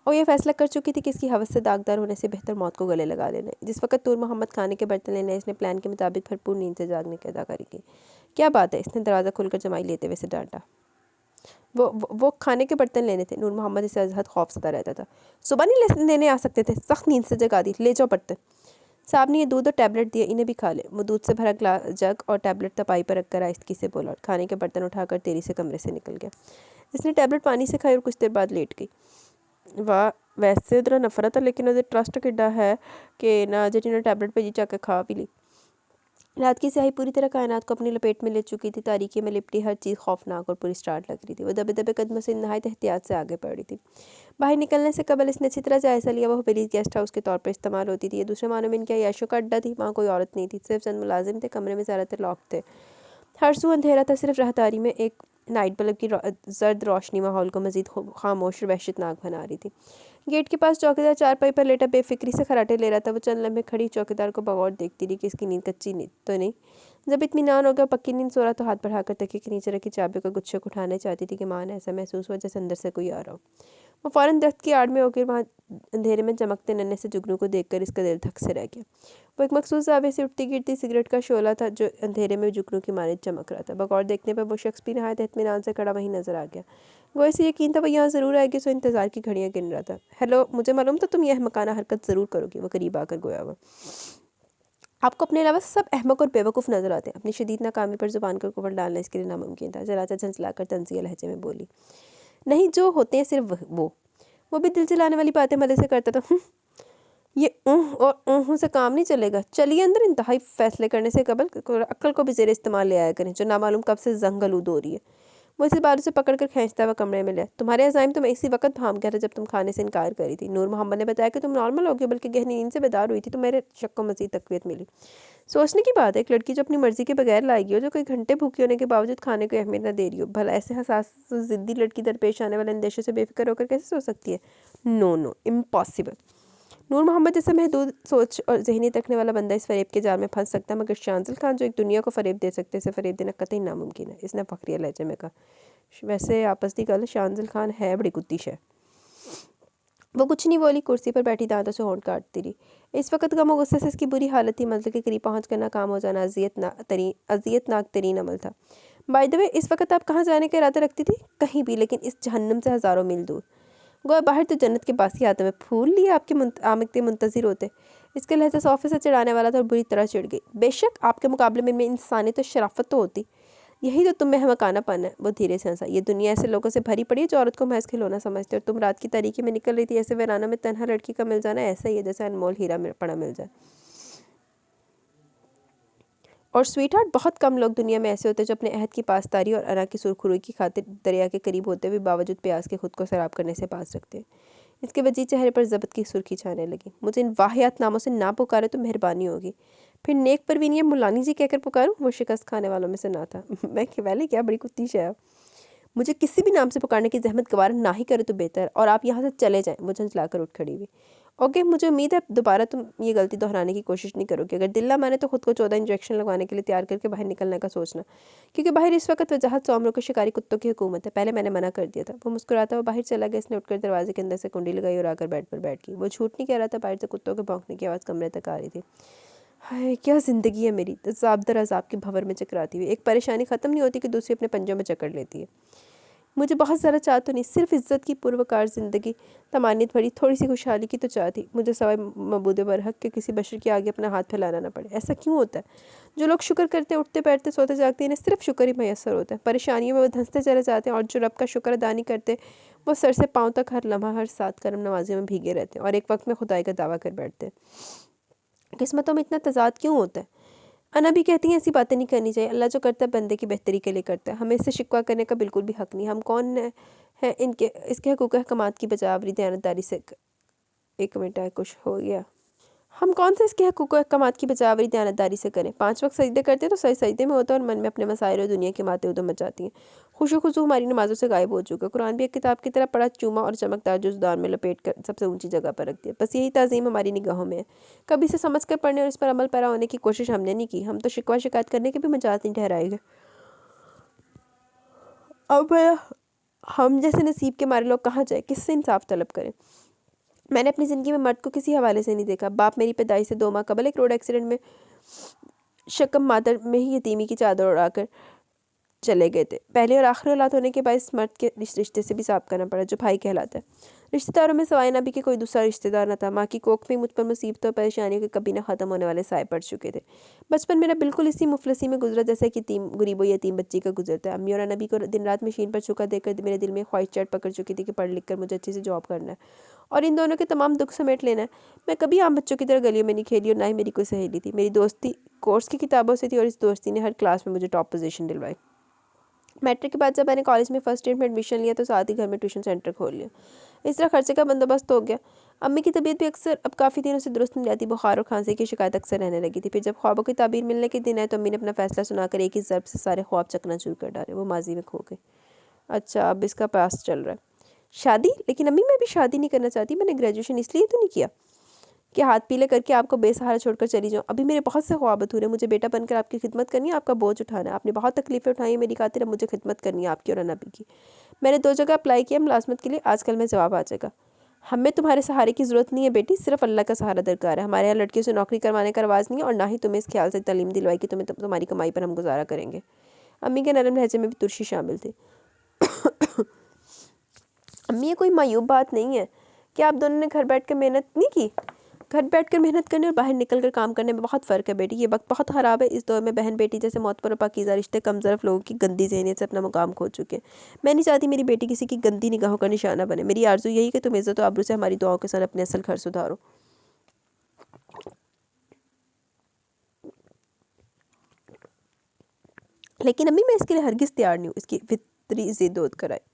اور یہ فیصلہ کر چکی تھی کہ اس کی ہوس سے داغدار ہونے سے بہتر موت کو گلے لگا لینا ہے۔ جس وقت نور محمد کھانے کے برتن لینے اس نے پلان کے مطابق بھرپور نیند سے جاگنے کی اداکاری کی۔ کیا بات ہے؟ اس نے دروازہ کھول کر جمائی لیتے ہوئے اسے ڈانٹا۔ وہ کھانے کے برتن لینے تھے۔ نور محمد اسے ازحد خوف زدہ رہتا تھا۔ صبح نہیں لینے آ سکتے تھے؟ سخت نیند سے جگا دی، لے جاؤ برتن۔ صاحب نے یہ دودھ اور ٹیبلٹ دیے، انہیں بھی کھا لے۔ وہ دودھ سے بھرا جگ اور ٹیبلٹ تپائی پر رکھ کر آہستگی سے بولا، اور کھانے کے برتن اٹھا کر تیزی سے کمرے سے نکل گیا۔ اس نے ٹیبلٹ پانی سے کھائی اور کچھ دیر بعد لیٹ گئی۔ واہ، ویسے ادھر نفرت ہے، لیکن ادھر ٹرسٹ کڈا ہے کہ نہ جٹی نے ٹیبلٹ پہ جی چا کے کھا بھی لی۔ رات کی سیاہی پوری طرح کائنات کو اپنی لپیٹ میں لے چکی تھی۔ تاریکی میں لپٹی ہر چیز خوفناک اور پوری اسٹارٹ لگ رہی تھی۔ وہ دبے دبے قدموں سے نہایت احتیاط سے آگے بڑھ رہی تھی۔ باہر نکلنے سے قبل اس نے اچھی طرح جائزہ لیا، وہ پلیس گیسٹ ہاؤس کے طور پر استعمال ہوتی تھی۔ یہ دوسرے معنوں میں ان کی عیاشوں کا اڈہ تھی۔ وہاں کوئی عورت نہیں تھی، صرف چند ملازم تھے۔ کمرے میں زیادہ تر لاک تھے، ہر سو اندھیرا تھا، صرف راہداری میں ایک نائٹ بلب کی زرد روشنی ماحول کو مزید خاموش اور وحشتناک بنا رہی تھی۔ گیٹ کے پاس چوکیدار چارپائی پر لیٹا بے فکری سے خراٹے لے رہا تھا۔ وہ چند لمحے کھڑی چوکیدار کو بغور دیکھتی رہی کہ اس کی نیند کچی تو نہیں۔ جب اطمینان ہو گیا پکی نیند سو رہا تو ہاتھ بڑھا کر تکیے کے نیچے رکھی چابیوں کے گچھے کو اٹھانا چاہتی تھی کہ مان ایسا محسوس ہوا جیسے اندر سے کوئی آ رہا ہو۔ وہ فوراً درخت کی آڑ میں ہو کر وہاں اندھیرے میں چمکتے ننھے سے جگنو کو دیکھ کر اس کا دل دھک سے رہ گیا۔ وہ ایک مخصوص زاویے سے اٹھتی گرتی سگریٹ کا شعلہ تھا جو اندھیرے میں جگنو کی مانند چمک رہا تھا۔ بغور دیکھنے پر وہ شخص بھی نہایت اطمینان سے کھڑا وہیں نظر آ گیا۔ گویا اسے یقین تھا وہ یہاں ضرور آئے گی، سو انتظار کی گھڑیاں گن رہا تھا۔ ہیلو، مجھے معلوم تھا تم یہ احمقانہ حرکت ضرور کرو گی۔ وہ قریب آ کر گویا ہوا۔ آپ کو اپنے علاوہ سب احمق اور بیوقوف نظر آتے ہیں۔ اپنی شدید ناکامی پر زبان پر قفل ڈالنا اس کے لیے ناممکن تھا۔ ذرا سا جھنجھلا کر طنزیہ لہجے میں بولی، نہیں جو ہوتے ہیں صرف وہ بھی دل جلانے والی باتیں مزے سے کرتا تھا۔ یہ اور اونہوں سے کام نہیں چلے گا۔ چلیے اندر، انتہائی فیصلے کرنے سے قبل عقل کو بھی زیر استعمال لے آیا کریں، جو نامعلوم کب سے زنگ آلود ہو رہی ہے۔ وہ اسے بازو سے پکڑ کر کھینچتا ہوا کمرے میں لیا۔ تمہارے عزائم تو میں اسی وقت بھانپ گیا تھا جب تم کھانے سے انکار کری تھی۔ نور محمد نے بتایا کہ تم نارمل ہوگی، بلکہ گہری نیند سے بیدار ہوئی تھی، تو میرے شک کو مزید تقویت ملی۔ سوچنے کی بات ہے، ایک لڑکی جو اپنی مرضی کے بغیر لائے گی ہو، جو کئی گھنٹے بھوکی ہونے کے باوجود کھانے کو اہمیت نہ دے رہی ہو، بھلا ایسے حساس و ضدی لڑکی درپیش آنے والے اندیشوں سے بے فکر ہو کر کیسے سو سکتی ہے؟ نو، امپاسبل۔ نور محمد جیسا محدود سوچ اور ذہنیت رکھنے والا بندہ اس فریب کے جال میں پھنس سکتا ہے، مگر شانزل خان جو ایک دنیا کو فریب دے سکتے، اسے فریب دینا قطعی ناممکن ہے۔ اس نے فخریہ لہجے میں کہا۔ ویسے آپس دی گل، شانزل خان ہے بڑی کتی شے۔ وہ کچھ نہیں بولی، کرسی پر بیٹھی دانتوں سے ہونٹ کاٹتی رہی۔ اس وقت غم و غصے سے اس کی بری حالت تھی۔ منزل کے قریب پہنچ کر ناکام ہو جانا اذیت ناک ترین عمل تھا۔ بائی دی وے، اس وقت آپ کہاں جانے کا ارادہ رکھتی تھی؟ کہیں بھی، لیکن اس جہنم سے ہزاروں میل دور۔ گویا باہر تو جنت کے باسی ہاتھوں میں پھول لیے آپ کے آمدتے منتظر ہوتے۔ اس کے لہجہ صوفے سے چڑھانے والا تھا اور بری طرح چڑھ گئی۔ بے شک آپ کے مقابلے میں انسانیت و شرافت تو ہوتی، یہی تو تم میں احمقانہ پن ہے۔ وہ دھیرے سے ہنسا۔ یہ دنیا ایسے لوگوں سے بھری پڑی ہے جو عورت کو محض کھلونا سمجھتے، اور تم رات کی تاریکی میں نکل رہی تھی، ایسے ویرانوں میں تنہا لڑکی کا مل جانا ایسا ہی ہے جیسے انمول ہیرا پڑا مل جائے۔ اور سویٹ ہارٹ، بہت کم لوگ دنیا میں ایسے ہوتے جو اپنے عہد کی پاسداری اور انا کی سرخروئی کی خاطر دریا کے قریب ہوتے ہوئے باوجود پیاس کے خود کو سیراب کرنے سے باز رکھتے ہیں۔ اس کے وجیح چہرے پر ضبط کی سرخی چھانے لگی۔ مجھے ان واہیات ناموں سے نہ پکارے تو مہربانی ہوگی۔ پھر نیک پروین یا ملانی جی کہہ کر پکاروں؟ وہ شکست کھانے والوں میں سے نہ تھا۔ میں ویلے کیا بڑی کتی شے ہے۔ مجھے کسی بھی نام سے پکارنے کی زحمت گوارا نہ ہی کرے تو بہتر، اور آپ یہاں سے چلے جائیں۔ وہ جھنجھلا کر اٹھ کھڑی ہوئی۔ اوکے، مجھے امید ہے دوبارہ تم یہ غلطی دہرانے کی کوشش نہیں کرو گے. اگر دل نہ مانے تو خود کو 14 انجیکشن لگوانے کے لیے تیار کر کے باہر نکلنے کا سوچنا، کیونکہ باہر اس وقت وجاہت 100 عمروں کے شکاری کتوں کی حکومت ہے. پہلے میں نے منع کر دیا تھا. وہ مسکراتا ہوا باہر چلا گیا. اس نے اٹھ کر دروازے کے اندر سے کنڈی لگائی اور آ کر بیڈ پر بیٹھ گئی. وہ جھوٹ نہیں کہہ رہا تھا. باہر سے کتوں کے بھونکنے کی آواز کمرے تک آ رہی تھی. ہائے کیا زندگی ہے میری، عذاب در عذاب کے بھنور میں چکراتی ہوئی. ایک پریشانی ختم نہیں ہوتی کہ دوسری اپنے پنجوں میں جکڑ لیتی ہے. مجھے بہت زیادہ چاہ تو نہیں، صرف عزت کی پروکار زندگی، طمانینت بھری تھوڑی سی خوشحالی کی تو چاہ تھی. مجھے سوائے معبود برحق کے کسی بشر کے آگے اپنا ہاتھ پھیلانا نہ پڑے. ایسا کیوں ہوتا ہے؟ جو لوگ شکر کرتے ہیں، اٹھتے بیٹھتے سوتے جاگتے ہیں، انہیں صرف شکر ہی میسر ہوتا ہے. پریشانیوں میں وہ دھنستے چلے جاتے ہیں، اور جو رب کا شکر ادا نہیں کرتے وہ سر سے پاؤں تک ہر لمحہ ہر ساتھ کرم نوازیوں میں بھیگے رہتے ہیں اور ایک وقت میں خدائی کا دعویٰ کر بیٹھتے ہیں. قسمتوں میں اتنا تضاد کیوں ہوتا ہے؟ انا بھی کہتی ہیں ایسی باتیں نہیں کرنی چاہیے. اللہ جو کرتا ہے بندے کی بہتری کے لیے کرتا ہے. ہمیں اس سے شکوہ کرنے کا بالکل بھی حق نہیں. ہم کون ہیں اس کے حقوق احکامات کی بجاوری دیانتداری سے ایک منٹ ہے، کچھ ہو گیا. ہم کون سے اس کے حقوق و احکامات کی بجاوری دیانتداری سے کریں؟ 5 وقت سجدے کرتے ہیں تو صحیح سجدے میں ہوتا ہے اور من میں اپنے مسائل اور دنیا کے ماتے ادھم مچاتی ہیں. خشوع و خضوع ہماری نمازوں سے غائب ہو چکا. قرآن بھی ایک کتاب کی طرح پڑھا چوما اور چمکدار جزدان میں لپیٹ کر سب سے اونچی جگہ پر رکھ دیا. بس یہی تعظیم ہماری نگاہوں میں ہے. کبھی اسے سمجھ کر پڑھنے اور اس پر عمل پیرا ہونے کی کوشش ہم نے نہیں کی. ہم تو شکوہ شکایت کرنے کے بھی مجاز نہیں ٹھہرائے گئے. اب ہم جیسے نصیب کے مارے لوگ کہاں جائیں؟ کس سے انصاف طلب کریں؟ میں نے اپنی زندگی میں مرد کو کسی حوالے سے نہیں دیکھا. باپ میری پیدائش سے 2 ماہ قبل ایک روڈ ایکسیڈنٹ میں شکم مادر میں ہی یتیمی کی چادر اڑا کر چلے گئے تھے. پہلے اور آخری اولاد ہونے کے باعث مرد کے رشتے سے بھی صاف کرنا پڑا جو بھائی کہلاتا ہے. رشتہ داروں میں سوائے نبی کے کوئی دوسرا رشتہ دار نہ تھا. ماں کی کوکھ میں مجھ پر مصیبتوں اور پریشانیوں کے کبھی نہ ختم ہونے والے سائے پڑ چکے تھے. بچپن میرا بالکل اسی مفلسی میں گزرا جیسا کہ غریب و یتیم بچی کا گزرتا ہے. امی اور نبی کو دن رات مشین پر چکا دے کر میرے دل میں خواہش چڑھ پکڑ چکی تھی کہ پڑھ لکھ کر مجھے اچھے سے جاب کرنا ہے اور ان دونوں کے تمام دکھ سمیٹ لینا ہے. میں کبھی عام بچوں کی طرح گلیوں میں نہیں کھیلی اور نہ ہی میری کوئی سہیلی تھی. میری دوستی کورس کی کتابوں سے تھی اور اس دوستی نے ہر کلاس میں مجھے ٹاپ پوزیشن دلوائی. میٹرک کے بعد جب میں نے کالج میں فرسٹ ایئر میں ایڈمیشن لیا تو ساتھ ہی گھر میں ٹیوشن سینٹر کھول لیا. اس طرح خرچے کا بندوبست ہو گیا. امی کی طبیعت بھی اکثر اب کافی دنوں سے درست نہیں رہتی. بخار اور کھانسی کی شکایت اکثر رہنے لگی تھی. پھر جب خوابوں کی تعبیر ملنے کے دن آئے تو امی نے اپنا فیصلہ سنا کر ایک ہی ضرب سے سارے خواب چکنا چور کر ڈالے. وہ ماضی میں کھو گئے. اچھا اب اس کا پاس چل رہا ہے. شادی؟ لیکن امی میں بھی شادی نہیں کرنا چاہتی. میں نے گریجویشن اس لیے تو نہیں کیا کہ ہاتھ پیلے کر کے آپ کو بے سہارا چھوڑ کر چلی جاؤں. ابھی میرے بہت سے خواب ادھورے ہیں. مجھے بیٹا بن کر آپ کی خدمت کرنی ہے، آپ کا بوجھ اٹھانا ہے. آپ نے بہت تکلیفیں اٹھائی ہیں میری خاطر. اب مجھے خدمت کرنی ہے آپ کی اور نبی کی. میں نے 2 جگہ اپلائی کیا ملازمت کے لیے. آج کل میں جواب آ جائے گا. ہمیں تمہارے سہارے کی ضرورت نہیں ہے بیٹی، صرف اللہ کا سہارا درکار ہے. ہمارے یہاں لڑکیوں سے نوکری کروانے کا رواج نہیں ہے اور نہ ہی تمہیں اس خیال سے تعلیم دلوائی کہ تمہاری کمائی پر ہم گزارا کریں گے. امی کے نرم لہجے میں بھی ترشی شامل تھی. امی یہ کوئی معیوب بات نہیں ہے کہ آپ دونوں نے گھر بیٹھ کر محنت نہیں کی. گھر بیٹھ کر محنت کرنے اور باہر نکل کر کام کرنے میں بہت فرق ہے بیٹی. یہ وقت بہت خراب ہے. اس دور میں بہن بیٹی جیسے معتبر اور پاکیزہ رشتے کم ظرف لوگوں کی گندی ذہنیت سے اپنا مقام کھو چکے ہیں. میں نہیں چاہتی میری بیٹی کسی کی گندی نگاہوں کا نشانہ بنے. میری آرزو یہی کہ تم عزت و آبرو سے ہماری دعاؤں کے ساتھ اپنے اصل گھر سدھارو. لیکن امی میں اس کے لیے ہرگز تیار نہیں ہوں. اس کی فطری ضد ود کرائے.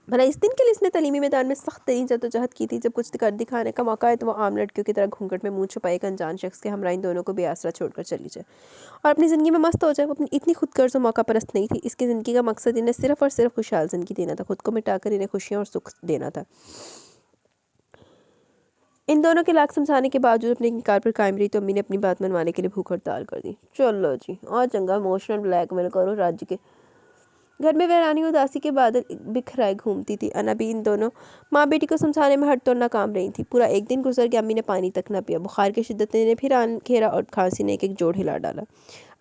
بھلا اس دن کے لیے اس نے تعلیمی میدان میں سخت ترین جدوجہد کی تھی. جب کچھ کر دکھانے کا موقع ہے تو وہ عام لڑکیوں کی طرح گھونگھٹ میں منہ چھپائے ایک انجان شخص کے ہمراہ ان دونوں کو بے آسرا چھوڑ کر چلی جائے اور اپنی زندگی میں مست ہو جائے. وہ اپنی اتنی خود غرض و موقع پرست نہیں تھی. اس کی زندگی کا مقصد انہیں صرف اور صرف خوشحال زندگی دینا تھا. خود کو مٹا کر انہیں خوشیاں اور سکھ دینا تھا. ان دونوں کے لاکھ سمجھانے کے باوجود اپنے انکار پر قائم رہی تو امی نے اپنی بات منوانے کے لیے بھوک ہڑتال کر دی. چلو جی اور چنگا ایموشنل بلیک میل کرو راج کے. گھر میں ویرانی اداسی کے بادل بکھرائے گھومتی تھی. انا بھی ان دونوں ماں بیٹی کو سمجھانے میں ہٹ توڑ ناکام رہی تھی. پورا ایک دن گزر گیا. امی نے پانی تک نہ پیا. بخار کی شدت نے پھر آن گھیرا اور کھانسی نے ایک ایک جوڑ ہلا ڈالا.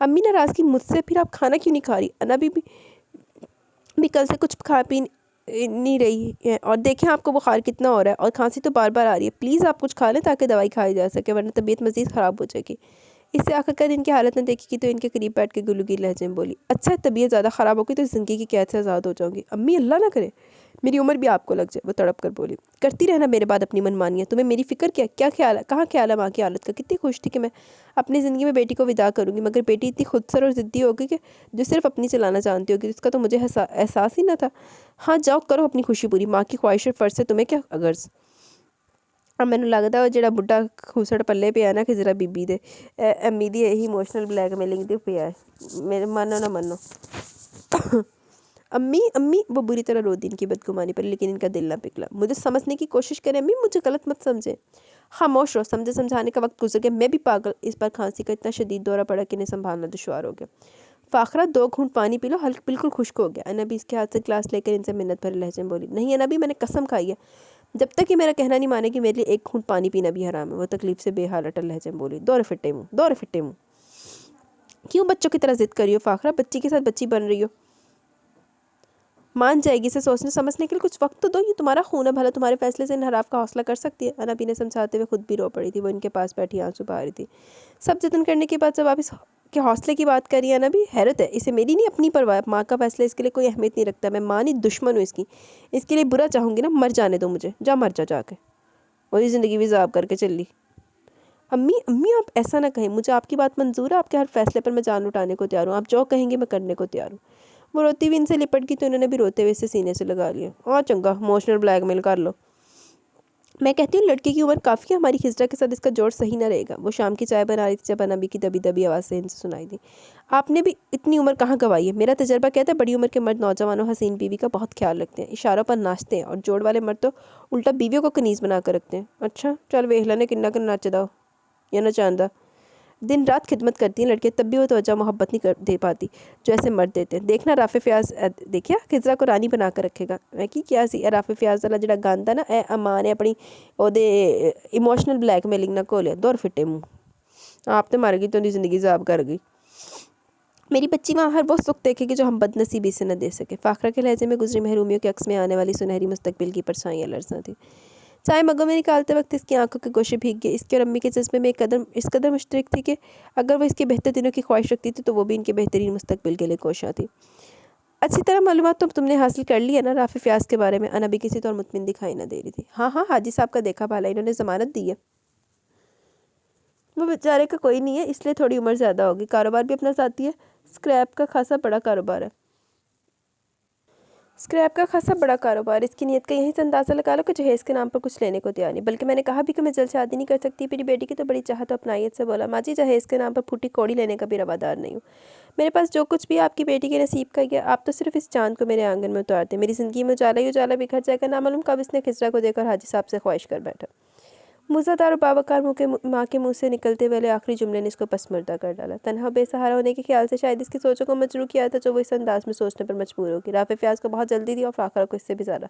امی ناراضگی مجھ سے. پھر آپ کھانا کیوں نہیں کھا رہی؟ انا بھی کل سے کچھ کھا پی نہیں رہی ہے اور دیکھیں آپ کو بخار کتنا ہو رہا ہے اور کھانسی تو بار بار آ رہی ہے. پلیز آپ کچھ کھا لیں تاکہ دوائی کھائی جا سکے ورنہ طبیعت مزید خراب ہو جائے گی. اس سے آخر کر ان کی حالت نہ دیکھی کی تو ان کے قریب بیٹھ کے گلوگیر لہجے میں بولی. اچھا طبیعت زیادہ خراب ہوگی تو زندگی کی قید سے آزاد ہو جاؤں گی. امی اللہ نہ کرے میری عمر بھی آپ کو لگ جائے. وہ تڑپ کر بولی. کرتی رہنا میرے بعد اپنی منمانیاں. تمہیں میری فکر کیا خیال ہے؟ کہاں خیال ہے ماں کی حالت کا؟ کتنی خوش تھی کہ میں اپنی زندگی میں بیٹی کو ودا کروں گی. مگر بیٹی اتنی خودسر اور ضدی ہوگی کہ جو صرف اپنی چلانا جانتی ہوگی. اس کا تو مجھے احساس ہی نہ تھا. ہاں جاؤ کرو اپنی خوشی پوری. ماں کی خواہش اور فرض سے تمہیں کیا غرض؟ اب میں لگتا ہے جڑا بڈھا خوسڑ پلے پہ ہے نا کہ ذرا بی دے امی دی یہی ایموشنل بلیک میلنگ دی پہ ہے. میرے منو نہ منو. अम्मी अम्मी वो बुरी तरह रो दी इनकी बदगुमानी पर, लेकिन इनका दिल ना पिघला। मुझे समझने की कोशिश करें अम्मी, मुझे गलत मत समझे। खामोश रहो, समझे समझाने का वक्त गुजर गया। मैं भी पागल। इस बार खांसी का इतना शदीद दौरा पड़ा कि इन्हें संभालना दुश्वार हो गया। फाखरा 2 घूंट पानी पी लो, हल्क बिल्कुल खुश्क हो गया। अनबी इसके हाथ से ग्लास लेकर इनसे मिन्नत भरे लहजे में बोली, नहीं अनबी, मैंने कसम खाई है, जब तक कि मेरा कहना नहीं मानेगी मेरे लिए 1 घूंट पानी पीना भी हराम है। वो तकलीफ से बेहाल अटल लहजे में बोली, दौरे फिट्टे मुँह, दौरे फिट्टे मुँह। क्यों बच्चों की तरह जिद करी हो फाखरा? बच्ची के साथ बच्ची बन रही हो। मान जाएगी, इसे सोचने समझने के लिए कुछ वक्त तो दो। ये तुम्हारा खून है, भला तुम्हारे फैसले से इनहराफ का हौसला कर सकती है। अनबी ने समझाते हुए खुद भी रो पड़ी थी। वो इनके पास बैठी आंसू बहा रही थी। सब जतन करने के बाद जब आप इस के हौसले की बात करिए अनबी, हैरत है, इसे मेरी नहीं अपनी परवाह। माँ का फैसला इसके लिए कोई अहमियत नहीं रखता। मैं माँ नहीं दुश्मन हूँ इसकी। इसके लिए बुरा चाहूँगी ना, मर जाने दो मुझे। जा मर जा जाके। वही ज़िंदगी भी ज़ाब करके चल ली। अम्मी अम्मी, आप ऐसा ना कहें, मुझे आपकी बात मंजूर है। आपके हर फैसले पर मैं जान उठाने को तैयार हूँ। आप जो कहेंगे मैं करने को तैयार हूँ। वो रोती हुई इनसे लिपट गई तो इन्होंने भी रोते हुए इसे सीने से लगा लिया। हाँ चंगा, इमोशनल ब्लैकमेल कर लो। मैं कहती हूँ लड़के की उम्र काफ़ी है, हमारी खिजरा के साथ इसका जोड़ सही ना रहेगा। वो शाम की चाय बना रही थी जब अनबी की दबी दबी आवाज़ से इनसे सुनाई दी, आपने भी इतनी उम्र कहाँ गवाई है? मेरा तजर्बा कहता है बड़ी उम्र के मर्द नौजवानों हसीन बीवी का बहुत ख्याल रखते हैं, इशारों पर नाचते हैं, और जोड़ वाले मर्द तो उल्टा बीवियों को कनीज़ बना कर रखते हैं। अच्छा चल वेख लेने किन्ना कर नाचदा या ना चाहता। दिन रात खिदमत करती हैं लड़के, तब भी वो तवज्जो मोहब्बत नहीं कर दे पाती जो ऐसे मर्द देते हैं। देखना राफे फयाज देखिया खिजरा को रानी बना कर रखेगा। मैं की क्या सी राफे फयाज वाला जड़ा गांदा ना, ए अम्मा ने अपनी ओदे इमोशनल ब्लैकमेलिंग ना घोलिया। दौर फिट्टे मुँह, आप तो मर गई तो ज़िंदगी ज़ाब कर गई। मेरी बच्ची वहाँ हर वो सुख देखेगी जो हम बदनसीबी से न दे सके। फाखरा के लहजे में गुजरी महरूमियों के अक्स में आने वाली सुनहरी मुस्तकबिल की परछाइयाँ लरसा थी। चाय मग्गों में निकालते वक्त इसकी आंखों के गोशे भीग गए। इसके और अम्मी के जज्बे में इस कदर मुश्तरक थी कि अगर वो इसके बेहतर दिनों की ख्वाहिश रखती थी तो वो भी इनके बेहतरीन मुस्तकबिल के लिए कोशा थी। अच्छी तरह मालूमात तो तुमने हासिल कर ली है ना राफी फयाज के बारे में? अनबी किसी तौर मुतमिन दिखाई न दे रही थी। हाँ हाँ, हाजी साहब का देखा भाला, इन्होंने ज़मानत दी है। वो बेचारे का कोई नहीं है, इसलिए थोड़ी उम्र ज़्यादा होगी। कारोबार भी अपना साथी है, स्क्रैप का खासा बड़ा कारोबार है। स्क्रैप का खासा बड़ा कारोबार। इसकी नीयत का यहीं से अंदाज़ा लगा लो कि जहेज़ के नाम पर कुछ लेने को तैयार नहीं। बल्कि मैंने कहा भी कि मैं जल्द शादी नहीं कर सकती। मेरी बेटी की तो बड़ी चाहत, तो अपनाइयत से बोला, माँ जी जहेज़ के नाम पर फूटी कौड़ी लेने का भी रवादार नहीं हूँ। मेरे पास जो कुछ भी आपकी बेटी के नसीब का गया, आप तो सिर्फ इस चांद को मेरे आंगन में उतारते, मेरी ज़िंदगी में उजाला ही उजाला बिखर जाएगा। नामालूम कब इसने खिजरा को देखकर हाजी साहब से ख्वाहिश कर बैठा। मुज़्ज़ादार और बावकार माँ के मुंह से निकलते वाले आखिरी जुमले ने इसको पसमर्दा कर डाला। तन्हा बेसहारा होने के ख्याल से शायद इसकी सोचों को मजबूर किया था, जो वो इस अंदाज में सोचने पर मजबूर होगी। राफे फयाज को बहुत जल्दी थी और फाखरा को इससे भी ज़्यादा।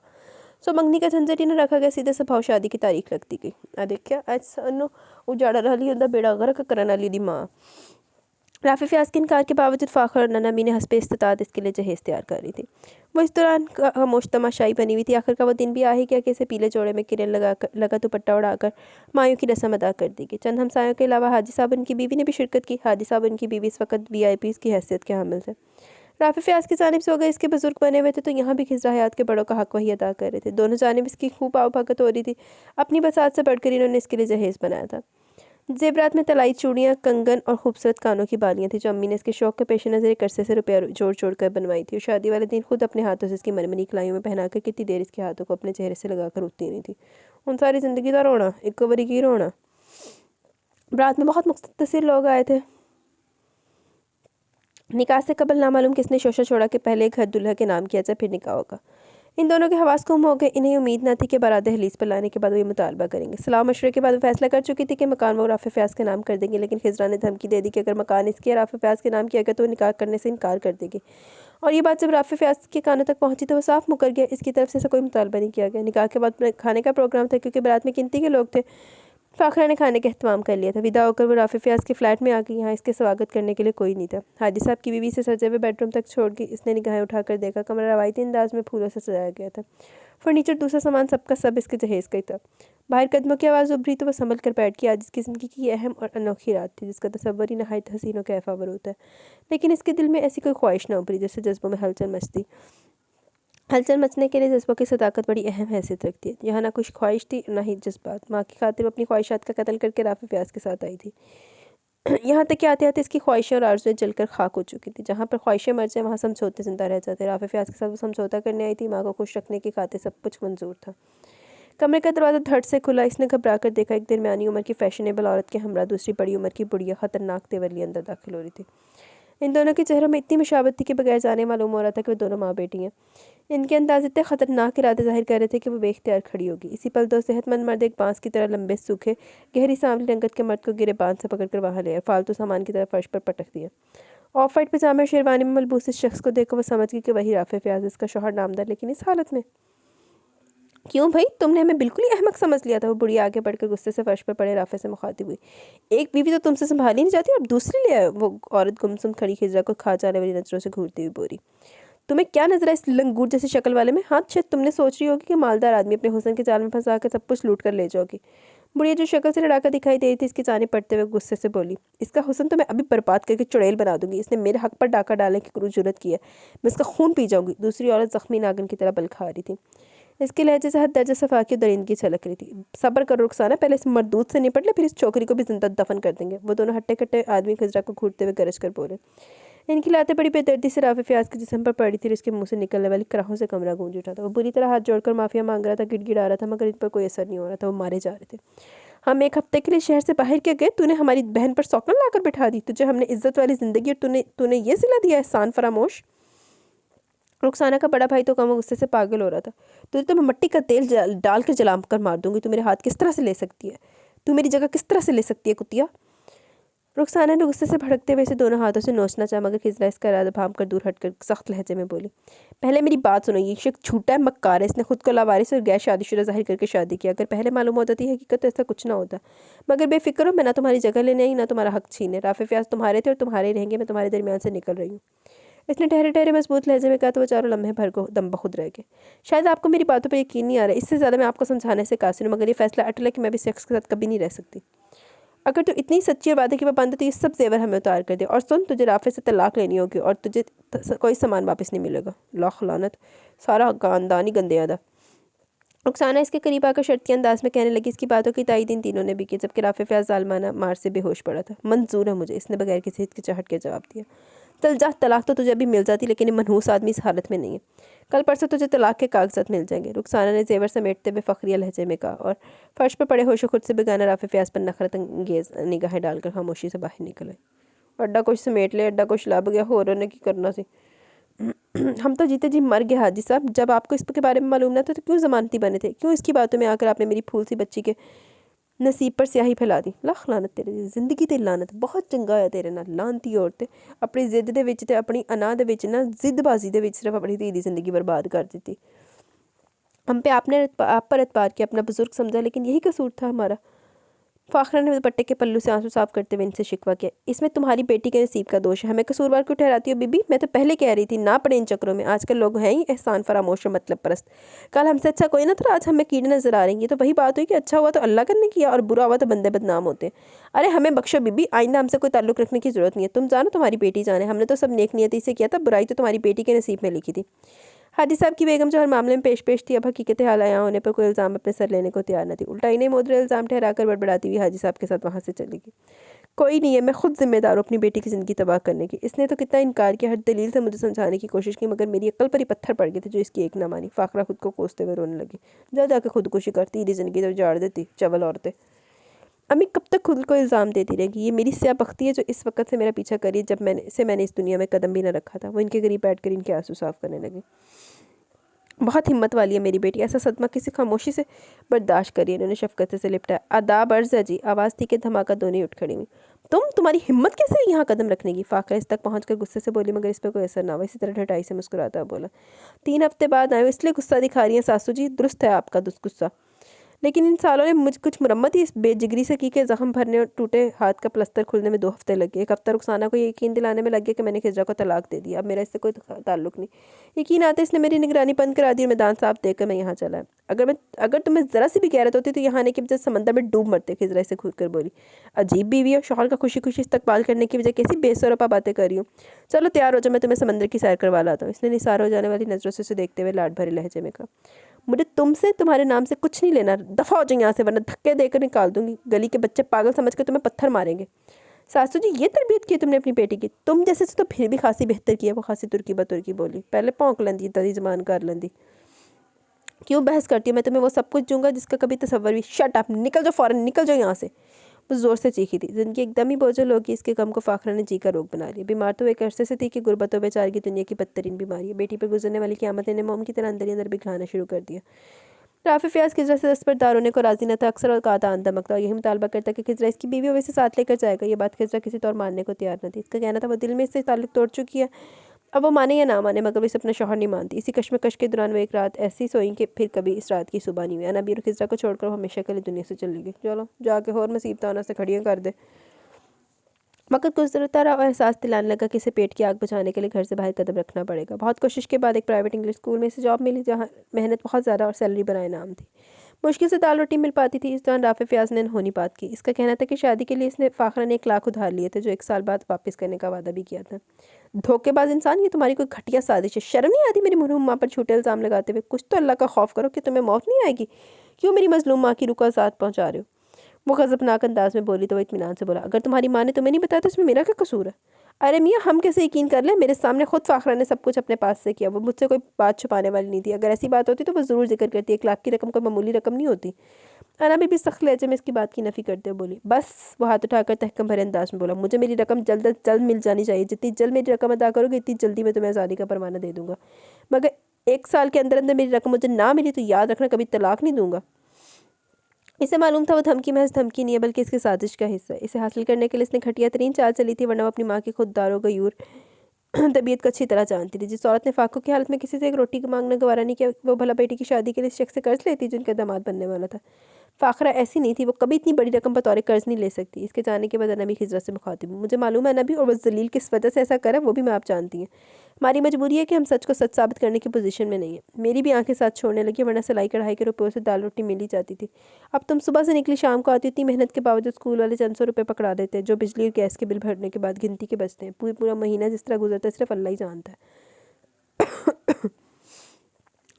सो मंगनी का झंझट ही न रखा गया, सीधे स्वभाव शादी की तारीख लगती गई। आ देखिया आज सानू उजाड़ा रही उनका बेड़ा गर्क करने वाली दी माँ। राफी फयाज के इनकार के बावजूद फाखर और ननामी ने हंसपे इस्तात इसके लिए जहेज़ तैयार कर रही थी। वो इस दौरान खामोश तमाशाई बनी हुई थी। आखिर का वो दिन भी आ ही गया कि इसे पीले जोड़े में किरण लगा दुपट्टा उड़ाकर मायूं की रस्म अदा कर दी गई। चंद हमसायों के अलावा हाजी साहब उनकी बीवी ने भी शिरकत की। हाजी साहब उनकी बीवी इस वक्त VIP की हैसियत के हामिल थे। राफी फयाज की जानिब से हो गए इसके बुजुर्ग बने हुए थे, तो यहाँ भी खिजरा हयात के बड़ों का हक वही अदा कर रहे थे। दोनों जानिब इसकी खूब आवभगत हो रही थी। अपनी बसात से बढ़कर इन्होंने इसके लिए जहेज़ बनाया था। जेबरात में तलाई चूड़ियाँ, कंगन और खूबसूरत कानों की बालियाँ थी, जो अम्मी ने इसके शौक के पेश नज़र एक अरसे से रुपया जोड़ जोड़ कर बनवाई थी। और शादी वाले दिन खुद अपने हाथों से इसकी मरमरी कलाइयों में पहनाकर कितनी देर इसके हाथों को अपने चेहरे से लगाकर उठती नहीं थी। उन सारी ज़िंदगी का रोना, एक बारी की रोना। बारात में बहुत मुख्तसर लोग आए थे। निकाह से कबल नामालूम किसने शोशा छोड़ा कि पहले घर दुल्हा के नाम किया जाए, फिर निकाह होगा। इन दोनों के हवास गुम हो गए। इन्हें उम्मीद न थी कि बारात दहलीज पर लाने के बाद वो ये मुतालबा करेंगे। सलाह मशवरे के बाद वो फैसला कर चुकी थी कि मकान वो राफे फयाज के नाम कर देंगे, लेकिन खिजरा ने धमकी दे दी कि अगर मकान इसके राफे फयाज के नाम किया गया तो वो निकाह करने से इनकार कर देगी। और ये बात जब राफे फयाज के कानों तक पहुंची तो वो साफ मुकर गया। इसकी तरफ से ऐसा कोई मुतालबा नहीं किया गया। निकाह के बाद खाने का प्रोग्राम था, क्योंकि बारात में गिनती के लोग थे। फाखरा ने खाने का एहतमाम कर लिया था। विदा होकर वो राफे फयाज के फ्लैट में आ गई। यहाँ इसके स्वागत करने के लिए कोई नहीं था। हाजी साहब की बीवी से सजे हुए बेडरूम तक छोड़ गई। इसने निगाहें उठाकर देखा, कमरा रवायती अंदाज में फूलों से सजाया गया था। फर्नीचर, दूसरा सामान सबका सब इसके जहेज़ का ही था। बाहर कदमों की आवाज़ उभरी तो वह संभल कर बैठ गई। आज इसकी ज़िंदगी की अहम और अनोखी रात थी, जिसका तसव्वुर ही नहायत हसीन और कैफावर होता है। लेकिन इसके दिल में ऐसी कोई ख्वाहिश न उभरी जिससे जज्बों में हलचल मचती। हलचल मचने के लिए जज्बों की सदाकत बड़ी अहम हैसियत रखती है। यहाँ ना कुछ ख्वाहिश थी, ना ही जज्बात। माँ की खातिर अपनी ख्वाहिशात का कत्ल करके राफे फयाज के साथ आई थी। यहाँ तक कि आते आते इसकी ख्वाहिशें और आरज़ुएं जलकर खाक हो चुकी थी। जहाँ पर ख्वाहिशें मर जाएं वहाँ समझौते जिंदा रह जाते। राफे फयाज के साथ वो समझौता करने आई थी। माँ को खुश रखने की खातिर सब कुछ मंजूर था। कमरे का दरवाज़ा धड़ से खुला। इसने घबरा कर देखा। एक दरमियानी उम्र की फैशनेबल औरत के हमरा दूसरी बड़ी उम्र की बुढ़िया खतरनाक तेवर लिए अंदर दाखिल हो रही थी। इन दोनों के चेहरों में इतनी मुशाबत थी कि बगैर जाने मालूम हो रहा था कि वो दोनों माँ बेटी हैं। इनके अंदाज इतने खतरनाक इरादे जाहिर कर रहे थे कि वो बेख्तियार खड़ी होगी। इसी पल दो सेहतमंद मर्द एक बांस की तरह लंबे सूखे गहरी सांवली रंगत के मर्द को गिरे बांध से पकड़कर वहां ले और फालतू सामान की तरह फर्श पर पटक दिया। ऑफ वाइट पजामे और शेरवानी में मलबूस इस शख्स को देखकर वो समझ गई कि वही राफे फयाज इसका शौहर नामदार, लेकिन इस हालत में। क्यों भाई, तुमने हमें बिल्कुल ही अहमक समझ लिया था। वो बुढ़िया आगे बढ़कर गुस्से से फर्श पर पड़े राफे से मुखातिब हुई। एक बीवी तो तुमसे संभाली नहीं जाती और दूसरी ले आए। वो औरत गुमसुम खड़ी खिजरा को खा जाने वाली नजरों से घूरती हुई बोली, तुम्हें क्या नजर है इस लंगूर जैसी शक्ल वाले में? हाँ, शायद तुमने सोच रही होगी कि मालदार आदमी अपने हुस्न के जाल में फंसा कर सब कुछ लूट कर ले जाओगी। बुढ़िया जो शक्ल से लड़ाकर दिखाई दे रही थी इसकी जाने पड़ते हुए गुस्से से बोली, इसका हुस्न तो मैं अभी बर्बाद करके चुड़ैल बना दूंगी। इसने मेरे हक पर डाका डालने की जुर्रत की है, मैं इसका खून पी जाऊंगी। दूसरी औरत जख्मी नागन की तरह बल खा रही थी। इसके लहजे से हद दर्जा सफाकी और दरिंदगी छलक रही थी। सब्र कर रुखसाना, पहले इस मरदूत से निपट ले, फिर इस छोकरी को भी जिंदा दफन कर देंगे। वो दोनों हट्टे कट्टे आदमी खजरा को घूरते हुए गरज कर बोले। इनकी लातें बड़ी बेदर्दी से राफे फयाज के जिस्म पर पड़ी थी और इसके मुंह से निकलने वाली कराहों से कमरा गूंज उठा था। वो बुरी तरह हाथ जोड़कर माफिया मांग रहा था, गिड़गिड़ा रहा था, मगर इन पर कोई असर नहीं हो रहा था। वो मारे जा रहे थे। हम एक हफ्ते के लिए शहर से बाहर क्या गए, तूने हमारी बहन पर सौकन लाकर बिठा दी। तुझे हमने इज्जत वाली जिंदगी और तूने ये सिला दिया एहसान फरामोश। रुखसाना का बड़ा भाई तो कम गुस्से से पागल हो रहा था। तुझे तो मैं मिट्टी का तेल डाल कर जला कर मार दूंगी। तू मेरे हाथ किस तरह से ले सकती है? तू मेरी जगह किस तरह से ले सकती है कुतिया? रुखसाना ने गुस्से से भड़कते हुए इसे दोनों हाथों से नोचना चाहा, मगर खिजरा इसका इरादा भांप कर दूर हटकर सख्त लहजे में बोली, पहले मेरी बात सुनो। ये शख्स झूठा है, मक्कार है। इसने खुद को लावारिस और गैर शादीशुदा जाहिर करके शादी किया। अगर पहले मालूम होता थी हकीकत तो ऐसा कुछ ना होता। मगर बेफिक्र हो, मैं ना तुम्हारी जगह लेने आई ना तुम्हारा हक छीने। राफे फयाज तुम्हारे थे और तुम्हारे रहेंगे। मैं तुम्हारे दरमियान से निकल रही हूँ। इसने ठहरे ठहरे मजबूत लहजे में कहा तो वो चारों लम्हे भर को दम बखुद रह गए। शायद आपको मेरी बातों पर यकीन नहीं आ रहा। इससे ज़्यादा मैं आपको समझाने से कासिर हूँ, मगर ये फैसला अटल है कि मैं भी शख्स के साथ कभी नहीं रह सकती। अगर तू इतनी सच्ची और वादे की पाबंद है तो ये सब जेवर हमें उतार कर दे। और सुन, तुझे राफे से तलाक लेनी होगी और तुझे कोई सामान वापस नहीं मिलेगा। लाख लानत, सारा खानदान ही गंदे अदा। रुखसाना इसके करीब आकर शर्ती अंदाज में कहने लगी। इसकी बातों की तायद इन तीनों ने भी की, जबकि राफे फयाज जालमाना मार से बेहोश पड़ा था। मंजूर है मुझे, इसने बगैर किसी हिचकिचाहट के जवाब दिया। चल जा, तलाक तो तुझे अभी मिल जाती, लेकिन ये मनहूस आदमी इस हालत में नहीं है। कल परसों तुझे तलाक के कागजात मिल जाएंगे। रुखसाना ने जेवर समेटते हुए फखरिया लहजे में कहा और फर्श पर पड़े होश खुद से बेगाना राफे फयाज पर नफरत अंगेज निगाहें डालकर खामोशी से बाहर निकले। अड्डा कुछ समेट ले, अड्डा कुछ लाभ गया, हो रहा की करना सी। हम तो जीते जी मर गए हाजी साहब। जब आपको इसके बारे में मालूम ना था तो क्यों जमानती बने थे? क्यों इसकी बातों में आकर आपने मेरी फूल सी बच्ची के नसीब पर स्याही फैला दी? लख लानत तेरे, जिंदगी ते लानत। बहुत चंगा है तेरे नाल लानती औरतें। अपनी जिद दे विच ते अपनी अना दे विच ना जिदबाजी दे विच सिर्फ अपनी धी दी जिंदगी बर्बाद कर दी थी। हम पे आप पर एतबार किया, अपना बुजुर्ग समझा, लेकिन यही कसूर था हमारा। फाखरा ने दुपट्टे के पल्लू से आंसू साफ करते हुए इनसे शिकवा किया। इसमें तुम्हारी बेटी के नसीब का दोष है, हमें कसूरवार क्यों ठहराती हो बीबी? मैं तो पहले कह रही थी ना पड़े इन चक्रों में। आजकल लोग हैं ही एहसान फरामोश और मतलब परस्त। कल हमसे अच्छा कोई ना था, आज हमें कीड़े नजर आ रही हैं। ये तो वही बात हुई कि अच्छा हुआ तो अल्लाह करने किया और बुरा हुआ तो बंदे बदनाम होते। अरे हमें बख्शो बीबी, आइंदा हमसे कोई ताल्लुक रखने की जरूरत नहीं है। तुम जानो, तुम्हारी बेटी जाने। हमने तो सब नेक नियति से किया था, बुराई तो तुम्हारी बेटी के नसीब में लिखी थी। हाजी साहब की बेगम जो हर मामले में पेश थी, अब हकीकत हाल आया होने पर कोई इल्ज़ाम अपने सर लेने को तैयार न थी। उल्टा इन्हें मोदरे इल्ज़ाम ठहराकर बड़बड़ाती हुई हाजी साहब के साथ वहाँ से चली गई। कोई नहीं है, मैं खुद जिम्मेदार हूँ अपनी बेटी की ज़िंदगी तबाह करने की। इसने तो कितना इनकार किया, हर दलील से मुझे समझाने की कोशिश की, मगर मेरी अक्ल पर ही पत्थर पड़ गए थे जो इसकी एक ना मानी। फाखरा खुद को कोसते हुए रोने लगी। जा जाकर खुदकुशी करती, तेरी ज़िंदगी तो उजाड़ देती चवल औरतें। अम्मी कब तक खुद को इल्ज़ाम देती रहेगी? ये मेरी स्या बख्ती है जो इस वक्त से मेरा पीछा करी जब मैंने इस दुनिया में कदम भी न रखा था। वो इनके करीब बैठकर इनके आंसू साफ करने लगी। बहुत हिम्मत वाली है मेरी बेटी, ऐसा सदमा किसी खामोशी से बर्दाश्त करिए। इन्होंने शफकत से लिपटा। आदाब अर्ज़ है जी। आवाज़ थी कि धमाका दोनों उठ खड़ी हुई। तुम्हारी हिम्मत कैसे हुई यहाँ कदम रखने की? फाकरा इस तक पहुँचकर गुस्से से बोली, मगर इस पर कोई असर ना हुआ। इसी तरह ढटाई से मुस्कुराता बोला, 3 हफ्ते बाद आए हो इसलिए गुस्सा दिखा रही हैं सासू जी? दुरुस्त है आपका गुस्सा, लेकिन इन सालों ने मुझ कुछ मुरम्मत ही इस बेजिगरी से की कि ज़ख्म भरने और टूटे हाथ का प्लस्तर खुलने में 2 हफ्ते लगे। एक हफ्ता रुखसाना को यकीन दिलाने में लग गया कि मैंने खिजरा को तलाक दे दिया, अब मेरा इससे कोई ताल्लुक नहीं। यकीन आते इसने मेरी निगरानी बंद करा दी और मैदान साफ देकर मैं यहाँ चला। अगर तुम्हें ज़रा सी भी गैरत होती तो यहाँ आने की वजह समंदर में डूब मरते। खिजरा इसे खुद कर बोली। अजीब बीवी हो, शौहर का खुशी खुशी इस्तकबाल करने की वजह कैसी बेसुरपा बातें कर रही हूँ। चलो तैयार हो जाओ, मैं तुम्हें समंदर की सैर करवा लाता हूँ। इसने निसार हो जाने वाली नज़रों से उसे देखते हुए लाड भरे लहजे में कहा, मुझे तुमसे तुम्हारे नाम से कुछ नहीं लेना। दफ़ा हो जाए यहाँ से, वरना धक्के देकर निकाल दूंगी। गली के बच्चे पागल समझ कर तुम्हें पत्थर मारेंगे। सासू जी, ये तरबियत की तुमने अपनी बेटी की? तुम जैसे से तो फिर भी खासी बेहतर की है। वो खासी तुर्की बतुर्की बोली। पहले भौंक लेंदी, तदी जबान कर लेंदी। क्यों बहस करती हो? मैं तुम्हें वो सब कुछ दूंगा जिसका कभी तसव्वुर भी। शट अप, निकल जाओ फौरन, निकल जाओ यहाँ से। वो ज़ोर से चीखी थी। ज़िंदगी एकदम ही बोझल होगी, इसके गम को फाखरा ने जी का रोग बना लिया। बीमार तो एक अरसे से थी कि गुर्बत व बेचारे की दुनिया की बदतरीन बीमारी है। बेटी पर गुजरने वाली क़यामत ने मोम की तरह अंदर ही अंदर पिघलाना शुरू कर दिया। राफी फ़याज़ खिज़रा से दस्तबरदार होने को राज़ी न था। अक्सर और कहा था आन धमकता और यही मुतालबा करता कि खिज़रा इसकी बीवी वैसे साथ लेकर जाएगा। ये बात खिज़रा किसी तौर मानने को तैयार न थी। इसका कहना था वो दिल में इससे ताल्लुक़ तोड़ चुकी है, अब वो माने या ना माने, मगर वो इसे अपना शौहर नहीं मानती। इसी कश्मकश के दौरान वो एक रात ऐसी सोई कि फिर कभी इस रात की सुबह नहीं हुई। अनाबी और खिज़रा को छोड़कर वो हमेशा के लिए दुनिया से चली गई। चलो जाके और मुसीबत आना से खड़ियाँ कर दे। वक्त गुजरता रहा और एहसास दिलाने लगा कि इसे पेट की आग बुझाने के लिए घर से बाहर कदम रखना पड़ेगा। बहुत कोशिश के बाद एक प्राइवेट इंग्लिश स्कूल में इसे जॉब मिली, जहाँ मेहनत बहुत ज़्यादा और सैलरी बनाए नाम थी। मुश्किल से दाल रोटी मिल पाती थी। इस दौरान राफी फ़याज़ ने होनी बात की। इसका कहना था कि शादी के लिए इसने फाखरा ने 1 लाख उधार लिए थे, जो 1 साल बाद वापस करने का वादा भी किया था। धोखेबाज इंसान, ये तुम्हारी कोई घटिया साजिश है। शर्म नहीं आती मेरी मरहूम माँ पर झूठे इल्ज़ाम लगाते हुए? कुछ तो अल्लाह का खौफ करो कि तुम्हें मौत नहीं आएगी। क्यों मेरी मजलूम माँ की रूह को आज़ाद पहुँचा रहे हो? वो गज़बनाक अंदाज में बोली तो वो इत्मीनान से बोला, अगर तुम्हारी माँ ने तुम्हें नहीं बताया तो इसमें मेरा क्या कसूर है? अरे मियाँ, हम कैसे यकीन कर लें? मेरे सामने खुद फाखरा ने सब कुछ अपने पास से किया। वो मुझसे कोई बात छुपाने वाली नहीं थी। अगर ऐसी बात होती तो वो ज़रूर जिक्र करती। 1 लाख की रकम कोई मामूली रकम नहीं होती। अना भी सख्त लहजे में इसकी बात की नफ़ी करते हुए बोली, बस। वो हाथ उठाकर तहकम भरे अंदाज में बोला, मुझे मेरी रकम जल्द अज जल्द मिल जानी चाहिए। जितनी जल्द मेरी रकम अदा करोगे इतनी जल्दी मैं तुम्हें आज़ादी का परवाना दे दूंगा, मगर 1 साल के अंदर अंदर मेरी रकम मुझे ना मिली तो याद रखना कभी तलाक नहीं दूंगा। इसे मालूम था वो धमकी महज धमकी नहीं है, बल्कि इसकी साजिश का हिस्सा है। इसे हासिल करने के लिए इसने घटिया तरीन चाल चली थी, वरना वो अपनी माँ की खुददार गयूर तबीयत को अच्छी तरह जानती थी। जिस औरत ने फाकू की हालत में किसी से एक रोटी का मांगना गवारा नहीं किया, वो भला बेटी की शादी के लिए इस शख्स से कर्ज लेती जिनका दामाद बनने वाला था। फाखरा ऐसी नहीं थी, वो कभी इतनी बड़ी रकम बतौर कर्ज नहीं ले सकती। इसके जाने के बाद अनबी खिज़रा से मुखातिब हूँ। मुझे मालूम है अनबी, और बस जलील किस वजह से ऐसा करा वो भी मैं आप जानती हैं। हमारी मजबूरी है कि हम सच को सच साबित करने की पोजीशन में नहीं है। मेरी भी आंखें साथ छोड़ने लगी, वरना सिलाई कढ़ाई के रुपयों से दाल रोटी मिल ही जाती थी। अब तुम सुबह से निकली शाम को आती, इतनी मेहनत के बावजूद स्कूल वाले चंद 100 रुपये पकड़ा देते हैं, जो बिजली और गैस के बिल भरने के बाद गिनती के बचते हैं। पूरा महीना जिस तरह गुजरता है सिर्फ अल्लाह ही जानता है।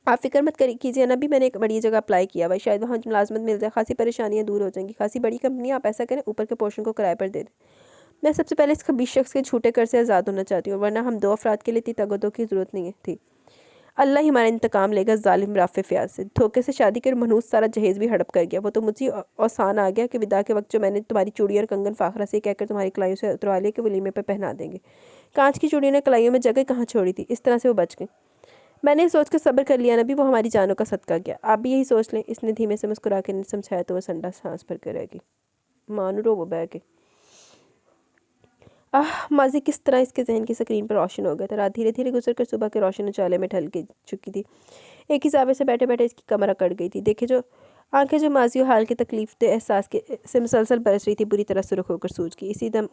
आप फिक्र मत कीजिए ना, भी मैंने एक बड़ी जगह अप्लाई किया भाई, शायद वहाँ मुलाजमत मिल जाए, खासी परेशानियाँ दूर हो जाएंगी। खासी बड़ी कंपनी, आप ऐसा करें ऊपर के पोर्शन को किराए पर दे दें। मैं सबसे पहले इस खबीस शख्स के झूठे कर से आज़ाद होना चाहती हूँ, वरना हम 2 अफराद के लिए इतनी तगदो की ज़रूरत नहीं थी। अल्लाह ही हमारा इंतकाम लेगा जालिम राफे फ़याज़ से। धोखे से शादी कर मनूस सारा जहेज़ भी हड़प कर गया। वो तो मुझे आसान आ गया कि विदा के वक्त जो मैंने तुम्हारी चूड़ी और कंगन फाखरा से कहकर तुम्हारी कलाइयों से उतरवा लिया कि वलीमे पर पहना देंगे। कांच की चूड़ियों ने कलाइयों में जगह कहाँ छोड़ी थी, इस तरह से वो बच गई। मैंने सोच कर सब्र कर लिया ना भी, वो हमारी जानों का सदका गया। आप भी यही सोच लें। इसने धीमे से मुस्कुरा के समझाया तो वो संडा सांस भर कर रह गई। मानो रो वो बह के माजी किस तरह इसके जहन की स्क्रीन पर रोशन हो गया था। रात धीरे धीरे गुजर कर सुबह के रोशन उजाले में ढल के चुकी थी। एक ही जावे से बैठे बैठे इसकी कमर अकड़ गई थी। देखे जो आंखें जो माजी और हाल के तकलीफ दे एहसास के से मुसलसल बरस रही थी, बुरी तरह सुर्ख होकर सूझ गई। इसी दम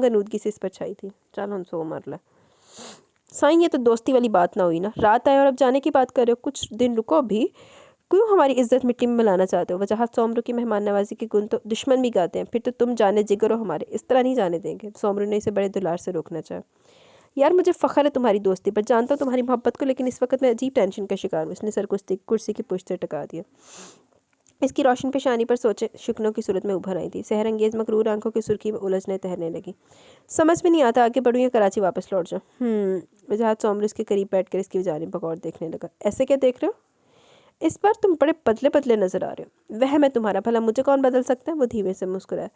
गनूदगी से इस पर छाई थी। चल हम सो मर ला साईं, ये तो दोस्ती वाली बात ना हुई ना। रात आए और अब जाने की बात कर रहे हो। कुछ दिन रुको भी। क्यों हमारी इज्जत मिट्टी में मिलाना चाहते हो? वजह सोमरू की मेहमान नवाजी के गुण तो दुश्मन भी गाते हैं। फिर तो तुम जाने जिगर हो हमारे, इस तरह नहीं जाने देंगे। सोमरू ने इसे बड़े दुलार से रोकना चाहा। यार मुझे फ़ख्र है तुम्हारी दोस्ती पर, जानता हूँ तुम्हारी मोहब्बत को, लेकिन इस वक्त मैं अजीब टेंशन का शिकार हूँ। इसने सर कुर्सी की पुश्त से टका दिया। इसकी रोशन पेशानी पर सोचे शुकनों की सूरत में उभर आई थी। सहर अंगेज मकरूर आंखों की सुर्खी में उलझने तैरने लगी। समझ में नहीं आता आगे बढ़ूँ या कराची वापस लौट जाऊँ। वजाहत सोमरू इसके करीब बैठकर इसकी जानिब बगौर देखने लगा। ऐसे क्या देख रहे हो? इस बार तुम बड़े पतले पतले नजर आ रहे हो। वह मैं तुम्हारा भला मुझे कौन बदल सकता है? वो धीमे से मुस्कुराया।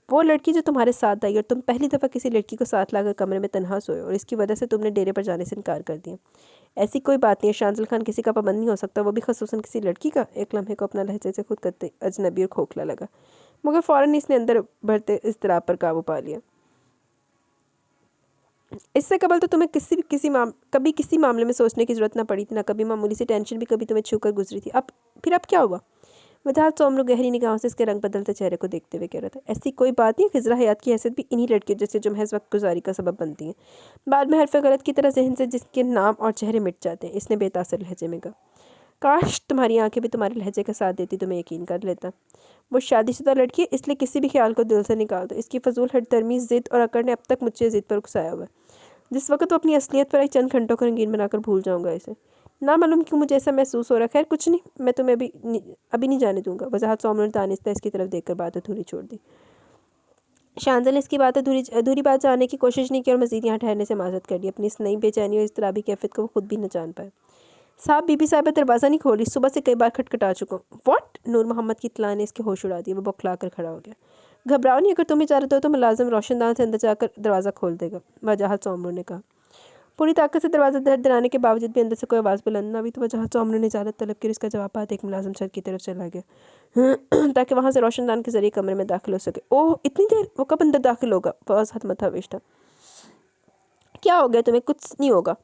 वो लड़की जो तुम्हारे साथ आई और तुम पहली दफ़ा किसी लड़की को साथ लाकर कमरे में तन्हा सोए और इसकी वजह से तुमने डेरे पर जाने से इनकार कर दिया। ऐसी कोई बात नहीं है। शांतल खान किसी का पाबंद नहीं हो सकता, वो भी खसूसन किसी लड़की का। एक लम्हे को अपना लहजे से खुद करते अजनबी और खोखला लगा, मगर फ़ौरन इसने अंदर बढ़ते इज़्तिराब पर काबू पा लिया। इससे कबल तो तुम्हें कभी किसी मामले में सोचने की ज़रूरत ना पड़ी थी, ना कभी मामूली सी टेंशन भी कभी तुम्हें छूकर गुजरी थी। अब क्या हुआ? वजाहत सोमरू गहरी निगाहों से इसके रंग बदलते चेहरे को देखते हुए कह रहा था। ऐसी कोई बात नहीं। खिज़रा हयात की हैसियत भी इन्हीं लड़कियों जैसे जो महज वक्त गुजारी का सबब बनती हैं, बाद में हरफ गलत की तरह जहन से जिसके नाम और चेहरे मिट जाते हैं। इसने बेतासर लहजे में कहा। काश तुम्हारी आंखें भी तुम्हारे लहजे का साथ देती तो मैं यकीन कर लेता। वो शादीशुदा लड़की है, इसलिए किसी भी ख्याल को दिल से निकाल दो। इसकी फजूल हठधर्मी ज़िद और अकड़ ने अब तक मुझे ज़िद पर उकसाया हुआ है। जिस वक्त वो अपनी असलियत पर एक चंद घंटों को रंगीन बनाकर भूल जाऊंगा इसे। ना मालूम क्यों मुझे ऐसा महसूस हो रहा है। खैर कुछ नहीं, मैं तुम्हें अभी नहीं जाने दूंगा। वजाहत सोमरू ने दानिस्ता इसकी तरफ देखकर बात अधूरी छोड़ दी। शांतल ने इसकी बात अधूरी बात जानने की कोशिश नहीं की और मज़ीद यहाँ ठहरने से माजरत कर दी। अपनी इस नई बेचैनी और इज़्तिराबी कैफियत को वो खुद भी न जान पाए। साहब बीबी साहिबा दरवाज़ा नहीं खोल रही, सुबह से कई बार खटखटा चुका हूँ। व्हाट? नूर मोहम्मद की इत्तला ने इसके होश उड़ा दिए। वो बौखला कर खड़ा हो गया। घबराओ नहीं, अगर तुम इजाज़त हो तो मुलाजिम रोशनदान से अंदर जाकर दरवाज़ा खोल देगा, वजाहत सोमरू ने कहा। पूरी ताकत से दरवाज़ा धड़धड़ाने के बावजूद भी अंदर से कोई आवाज़ बुलंद ना हुई तो वजाहत सोमरू ने इजाज़त तलब की। इसका जवाब पाते एक मुलाजिम छत की तरफ चला गया ताकि वहाँ से रोशनदान के जरिए कमरे में दाखिल हो सके। ओह, इतनी देर? वो कब अंदर दाखिल होगा? फवाज हाथ मथा वेश्ता। क्या हो गया तुम्हें? कुछ नहीं होगा।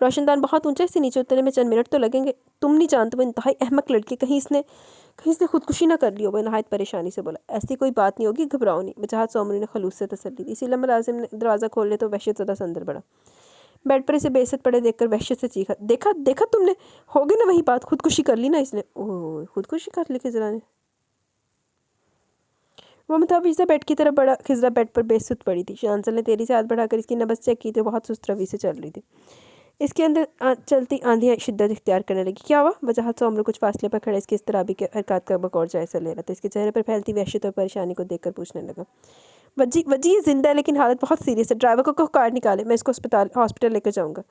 रोशनदान बहुत ऊंचे से नीचे उतरने में चंद मिनट तो लगेंगे। तुम नहीं जानते वो इंतहाई अहमक लड़की, कहीं इसने खुदकुशी ना कर ली हो। वो नहायत परेशानी से बोला। ऐसी कोई बात नहीं होगी, घबराओ नहीं, वजाहत सोमरू ने खलूस से तसल्ली दी। इसी लम्हे मुलाजिम ने दरवाज़ा खोल लिया तो वहशत ज़दा से अंदर बढ़ा। बेड पर इसे बेइज्जत पड़े देखकर वहशत से चीखा, देखा देखा तुमने? हो गई ना वही बात, खुदकुशी कर ली ना इसने। ओह, खुदकुशी कर ली खिजरा ने। वो मुताबिज़ा बेड की तरफ बढ़ा। खिजरा बेड पर बेसुध पड़ी थी। शांसल ने तेजी से हाथ बढ़ाकर इसकी नब्ज़ चेक की तो बहुत सुस्त रवि से चल रही थी। इसके अंदर चलती आंधियाँ शिद्दत इख्तियार करने लगी। क्या हुआ? वजाहत सोमरू कुछ फासले पर खड़े इसकी इस्तराबी के हरकत का बकौर जायज़ा ले रहा था। इसके चेहरे पर फैलती वहशत और परेशानी को देखकर पूछने लगा, वजी वजी ये जिंदा है लेकिन हालत बहुत सीरियस है। ड्राइवर को कार निकाले, मैं इसको हॉस्पिटल लेकर जाऊँगा।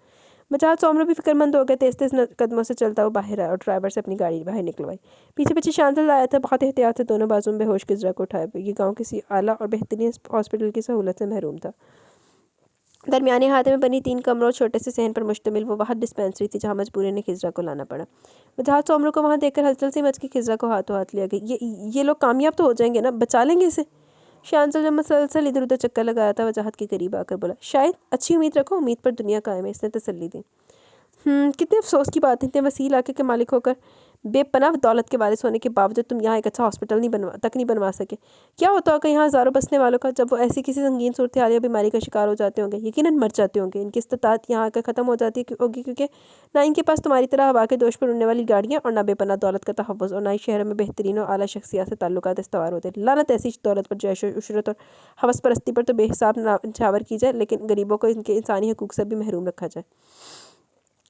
वजाहत सोमरू भी फिक्रमंद हो गया। तेज़ तेज़ कदमों से चलता हुआ बाहर आया और ड्राइवर से अपनी गाड़ी बाहर निकलवाई। पीछे पीछे शांतल आया था। बहुत एहतियात से दोनों बाजू में बेहोश खिजरा को उठाया। ये गाँव किसी आला और बेहतरीन हॉस्पिटल की सहूलत से महरूम था। दरमियाने हाथे में बनी 3 कमरों और छोटे से सहन पर मुश्तमिल वो वहाँ डिस्पेंसरी थी जहाँ मजबूरी ने खिजरा को लाना पड़ा। वजाहत सोमरू को वहाँ देखकर हलचल सी मच के खिजरा को हाथों हाथ लिया गया। ये लोग कामयाब तो हो जाएंगे ना, बचा लेंगे इसे? शांसल जब मसलसल इधर उधर चक्कर लगाया था वजाहत के करीब आकर बोला, शायद। अच्छी उम्मीद रखो, उम्मीद पर दुनिया कायम है, इसने तसल्ली दी। कितने अफसोस की बात है, इतने वसी इलाके के मालिक होकर बेपनाह दौलत के वारिस होने के बावजूद तुम यहाँ एक अच्छा हॉस्पिटल नहीं बनवा सके। क्या होता होगा यहाँ हज़ारों बसने वालों का जब वो ऐसी किसी संगीन सूरत हाल या बीमारी का शिकार हो जाते होंगे? यकीनन मर जाते होंगे। इनकी इस्तात यहाँ आकर ख़त्म हो जाती होगी, क्योंकि ना इनके पास तुम्हारी तरह हवा के दोष पर उड़ने वाली गाड़ियाँ और ना बेपनाह दौलत का तहफ़्फ़ुज़ और ना ही शहरों में बेहतरीन और आला शख्सियत से ताल्लुकात इस्तवार होते। लानत ऐसी दौलत पर, जैश उशरत और हवस परस्ती पर तो बेहिसाब न्छावर की जाए, लेकिन गरीबों को इनके इंसानी हकूक़ से भी महरूम रखा जाए।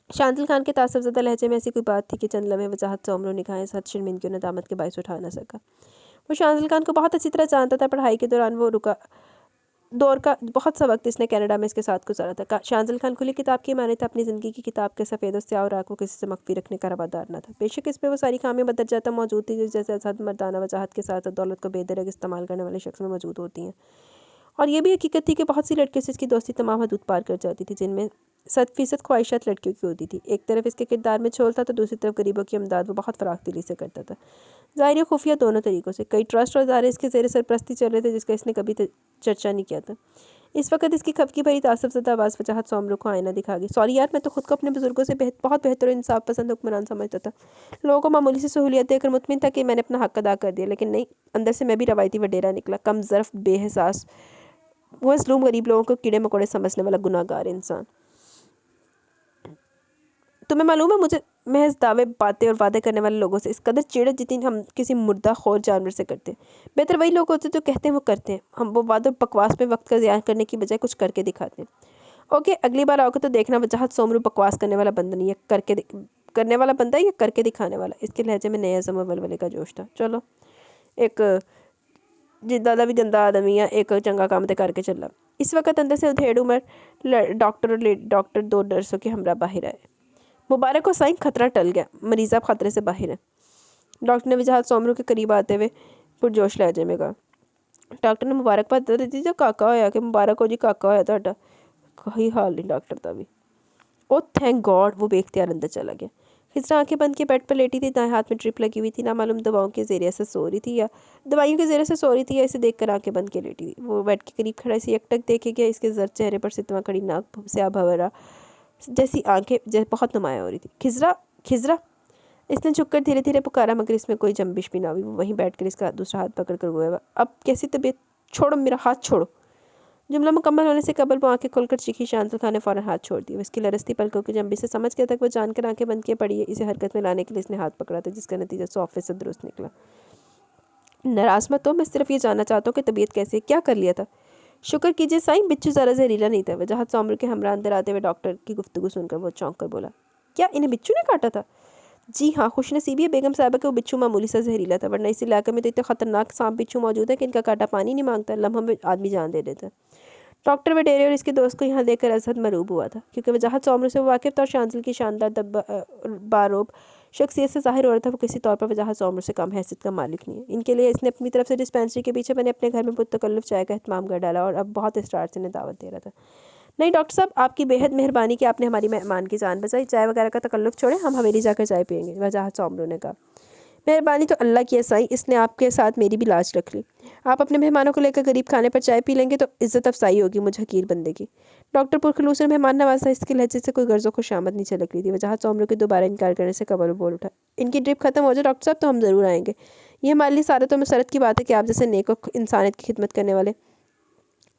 शांतिल खान के तासब ज़दा लहजे में ऐसी कोई बात थी कि चंद लम्हे वजाहत सोमरू निगाहें सच शर्मिंदगी और नदामत के बायस उठा न सका। वो शांतिल खान को बहुत अच्छी तरह जानता था। पढ़ाई के दौरान वो दौर का बहुत सा वक्त इसने कनाडा में इसके साथ गुजारा था। शांतिल खान खुली किताब की माने था। अपनी ज़िंदगी की किताब के सफ़ेद और स्याह राख को किसी से मख्फी रखने का रवादार न था। बेशक इस पर वो सारी खामियां बदरजाता मौजूद थी जैसे असद मर्दाना वजाहत के साथ दौलत को बेदरग इस्तेमाल करने वाले शख्स में मौजूद होती हैं। और ये भी हकीकत थी कि बहुत सी लड़कियों से इसकी दोस्ती तमाम हदूद पार कर जाती थी, जिनमें 100% ख्वाहिशात लड़कियों की होती थी। एक तरफ इसके किरदार में छोल था तो दूसरी तरफ गरीबों की इमदाद वो बहुत फराख दिली से करता था। ज़ाहिर खुफिया दोनों तरीक़ों से। कई ट्रस्ट और इदारे इसके ज़ेर सरपरस्ती चल रहे थे जिसका इसने कभी चर्चा नहीं किया था। इस वक्त इसकी खपकी भरी तासुबज़दा आवाज़ वजाहत सोमरू को आईना दिखा गई। सॉरी यार, मैं तो खुद को अपने बुजुर्गों से बहुत बेहतर और इंसाफ पसंद हुक्मरान समझता था। लोगों को मामूली सी सहूलियत देकर मुतमिन था कि मैंने अपना हक अदा कर दिया, लेकिन नहीं, अंदर से मैं भी रवायती वडेरा निकला, कम ज़र्फ़, बेहसास, वो मज़लूम गरीब लोगों को कीड़े मकोड़े समझने वाला गुनाहगार इंसान। तुम्हें मालूम है, मुझे महज दावे, बातें और वादे करने वाले लोगों से इस कदर चिढ़ जितनी हम किसी मुर्दा खोर जानवर से करते हैं। बेहतर वही लोग होते जो कहते हैं वो करते हैं। हम वो वादे और बकवास में वक्त का ज़ियान करने की बजाय कुछ करके दिखाते हैं। ओके, अगली बार आओगे तो देखना वजाहत सोमरू बकवास करने वाला बंदा नहीं है, करने वाला बंदा है या करके दिखाने वाला। इसके लहजे में नया ज़म वलवले का जोश था। चलो, एक जिद्दा दा भी गंदा आदमी है, एक चंगा काम तो करके चला। इस वक्त अंदर से उधेड़ उम्र डॉक्टर 2 नर्सों के हमरा बाहर आए। मुबारक हो साईं, खतरा टल गया, मरीज़ आप खतरे से बाहर है। डॉक्टर ने वजाहत सोमरू के करीब आते हुए पुरजोश लहजे में कहा। डॉक्टर ने मुबारकबाद दी थी जो काका होया कि मुबारक हो जी काका होया तुहाडा। कोई हाल नहीं डॉक्टर का भी। ओ थैंक गॉड, वो बेख्तियार अंदर चला गया। खिजरा आंखें बंद के बेड पर लेटी थी, दाएं हाथ में ड्रिप लगी हुई थी। ना मालूम दवाइयों के ज़रिए से सो रही थी या इसे देखकर आंखें बंद के लेटी थी। वो बेड के करीब खड़ा इसे एकटक देखे गया। इसके जर्द चेहरे पर सितवा खड़ी नाक से भंवरा जैसी आंखें बहुत नुमाया हो रही थी। खिजरा खिजरा, इसने झुककर धीरे धीरे पुकारा, मगर इसमें कोई जंबिश भी ना हुई। वो वहीं बैठकर इसका दूसरा हाथ पकड़कर गोया, अब कैसी तबीयत? छोड़ो मेरा हाथ, छोड़ो। जुमला मुकम्मल होने से कबल वो आंखें खोलकर चीखी। शांतिल खान ने फ़ौरन हाथ छोड़ दिया। इसकी लरसती पलकों की जंबिश से समझ गया था कि वो जानकर आंखें बंद किए पड़ी है। इसे हरकत में लाने के लिए इसने हाथ पकड़ा था, जिसका नतीजा 100% दुरुस्त निकला। नाराज़ मत हो, मैं सिर्फ ये जानना चाहता हूँ कि तबीयत कैसी है, क्या कर लिया था? शुक्र कीजिए साईं, बिच्छू ज़रा जहरीला नहीं था। वजाहत सोमरू के हमरा अंदर आते हुए डॉक्टर की गुफ्तगू सुनकर वो चौंक कर बोला, क्या इन्हें बिच्छू ने काटा था? जी हाँ, खुशनसीबी है बेगम साहिबा के वो बिच्छू मामूली सा जहरीला था, वरना इस इलाके में तो इतने ख़तरनाक सांप बिच्छू मौजूद है कि इनका काटा पानी नहीं मांगता, लम्हों में आदमी जान दे देता है। डॉक्टर वडेरे और इसके दोस्त को यहाँ देखकर असद मरूब हुआ था, क्योंकि वजाहत से उम्र से वाकिफ था और शांतल की शानदार बारोब शख्सियत से ज़ाहिर हो रहा था वो किसी तौर पर वजाहत से उम्र से कम हैसियत का मालिक नहीं है। इनके लिए इसने अपनी तरफ से डिस्पेंसरी के पीछे बने अपने घर में पुरतकल्लुफ़ चाय का एहतमाम कर डाला और अब बहुत इसरार से इन्हें दावत दे रहा था। नहीं डॉक्टर साहब, आपकी बेहद मेहरबानी कि आपने हमारी मेहमान की जान बचाई। चाय वगैरह का तकल्लुफ़ छोड़े, हम हवेली जाकर चाय पियेंगे, वजाहत से उम्र ने कहा। मेहरबानी तो अल्लाह की है साईं, इसने आपके साथ मेरी भी लाज रख ली। आप अपने मेहमानों को लेकर गरीब खाने पर चाय पी लेंगे तो इज़्ज़त अफसाई होगी मुझ हकीर बंदे की। डॉक्टर पुरखलूस ने मेहमान नवाज़ा, इसके लहजे से कोई गर्ज़ो खुशामद नहीं झलक रही थी। वजाहत उम्र के दोबारा इनकार करने से कबल बोल उठा, इनकी ड्रिप खत्म हो जाए डॉक्टर साहब तो हम ज़रूर आएंगे। ये हमारे लिए सादत और मसरत की बात है कि आप जैसे नेक और इंसानियत की खिदमत करने वाले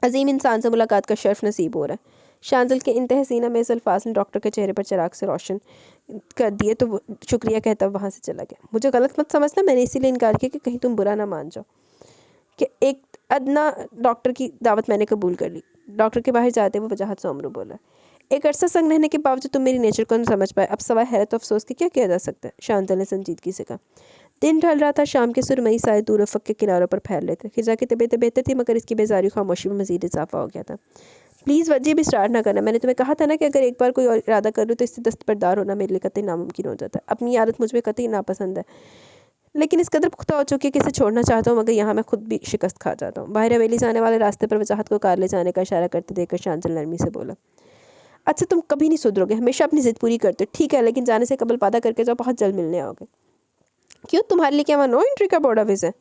अजीम इंसान से मुलाकात का शर्फ नसीब हो रहा है। शांजल के इन तहसीना में अल्फाज ने डॉक्टर के चेहरे पर चिराग से रोशन कर दिए तो वो शुक्रिया कहता वहाँ से चला गया। मुझे गलत मत समझना, मैंने इसीलिए इनकार किया कि कहीं तुम बुरा ना मान जाओ कि एक अदना डॉक्टर की दावत मैंने कबूल कर ली। डॉक्टर के बाहर जाते वो वजाहत से उम्र बोला, एक अरसा संग रहने के बावजूद तुम मेरी नेचर को नहीं समझ पाए, अब सवाए हैरत अफसोस के क्या किया जा सकता है। शांतल ने संजीदगी से कहा। दिन ढल रहा था, शाम के सुरमई साए दूर अफक के किनारों पर फैल रहे थे। खिजा की तबीयत बेहतर थी मगर इसकी बेजारी खामोशी में मजीद इजाफा हो गया था। प्लीज़ वजह भी स्टार्ट ना करना, मैंने तुम्हें कहा था ना कि अगर एक बार कोई और इरादा कर लूँ तो इससे दस्तबरदार होना मेरे लिए कतई नामुमकिन हो जाता है। अपनी आदत मुझ में कतई नापसंद है, लेकिन इस कदर पुख्ता हो चुकी है कि इसे छोड़ना चाहता हूँ मगर यहाँ मैं खुद भी शिकस्त खा जाता हूँ। बाहर हवेली से आने वाले रास्ते पर वजाहत को कार ले जाने का इशारा करते देखकर शांजल नरमी से बोला, अच्छा तुम कभी नहीं सुधरोगे, हमेशा अपनी ज़िद पूरी करते हो। ठीक है, लेकिन जाने से कबल वादा करके जाओ, बहुत जल्द मिलने आओगे। क्यों, तुम्हारे लिए क्या वहाँ नो एंट्री का बोर्ड ऑफिस है?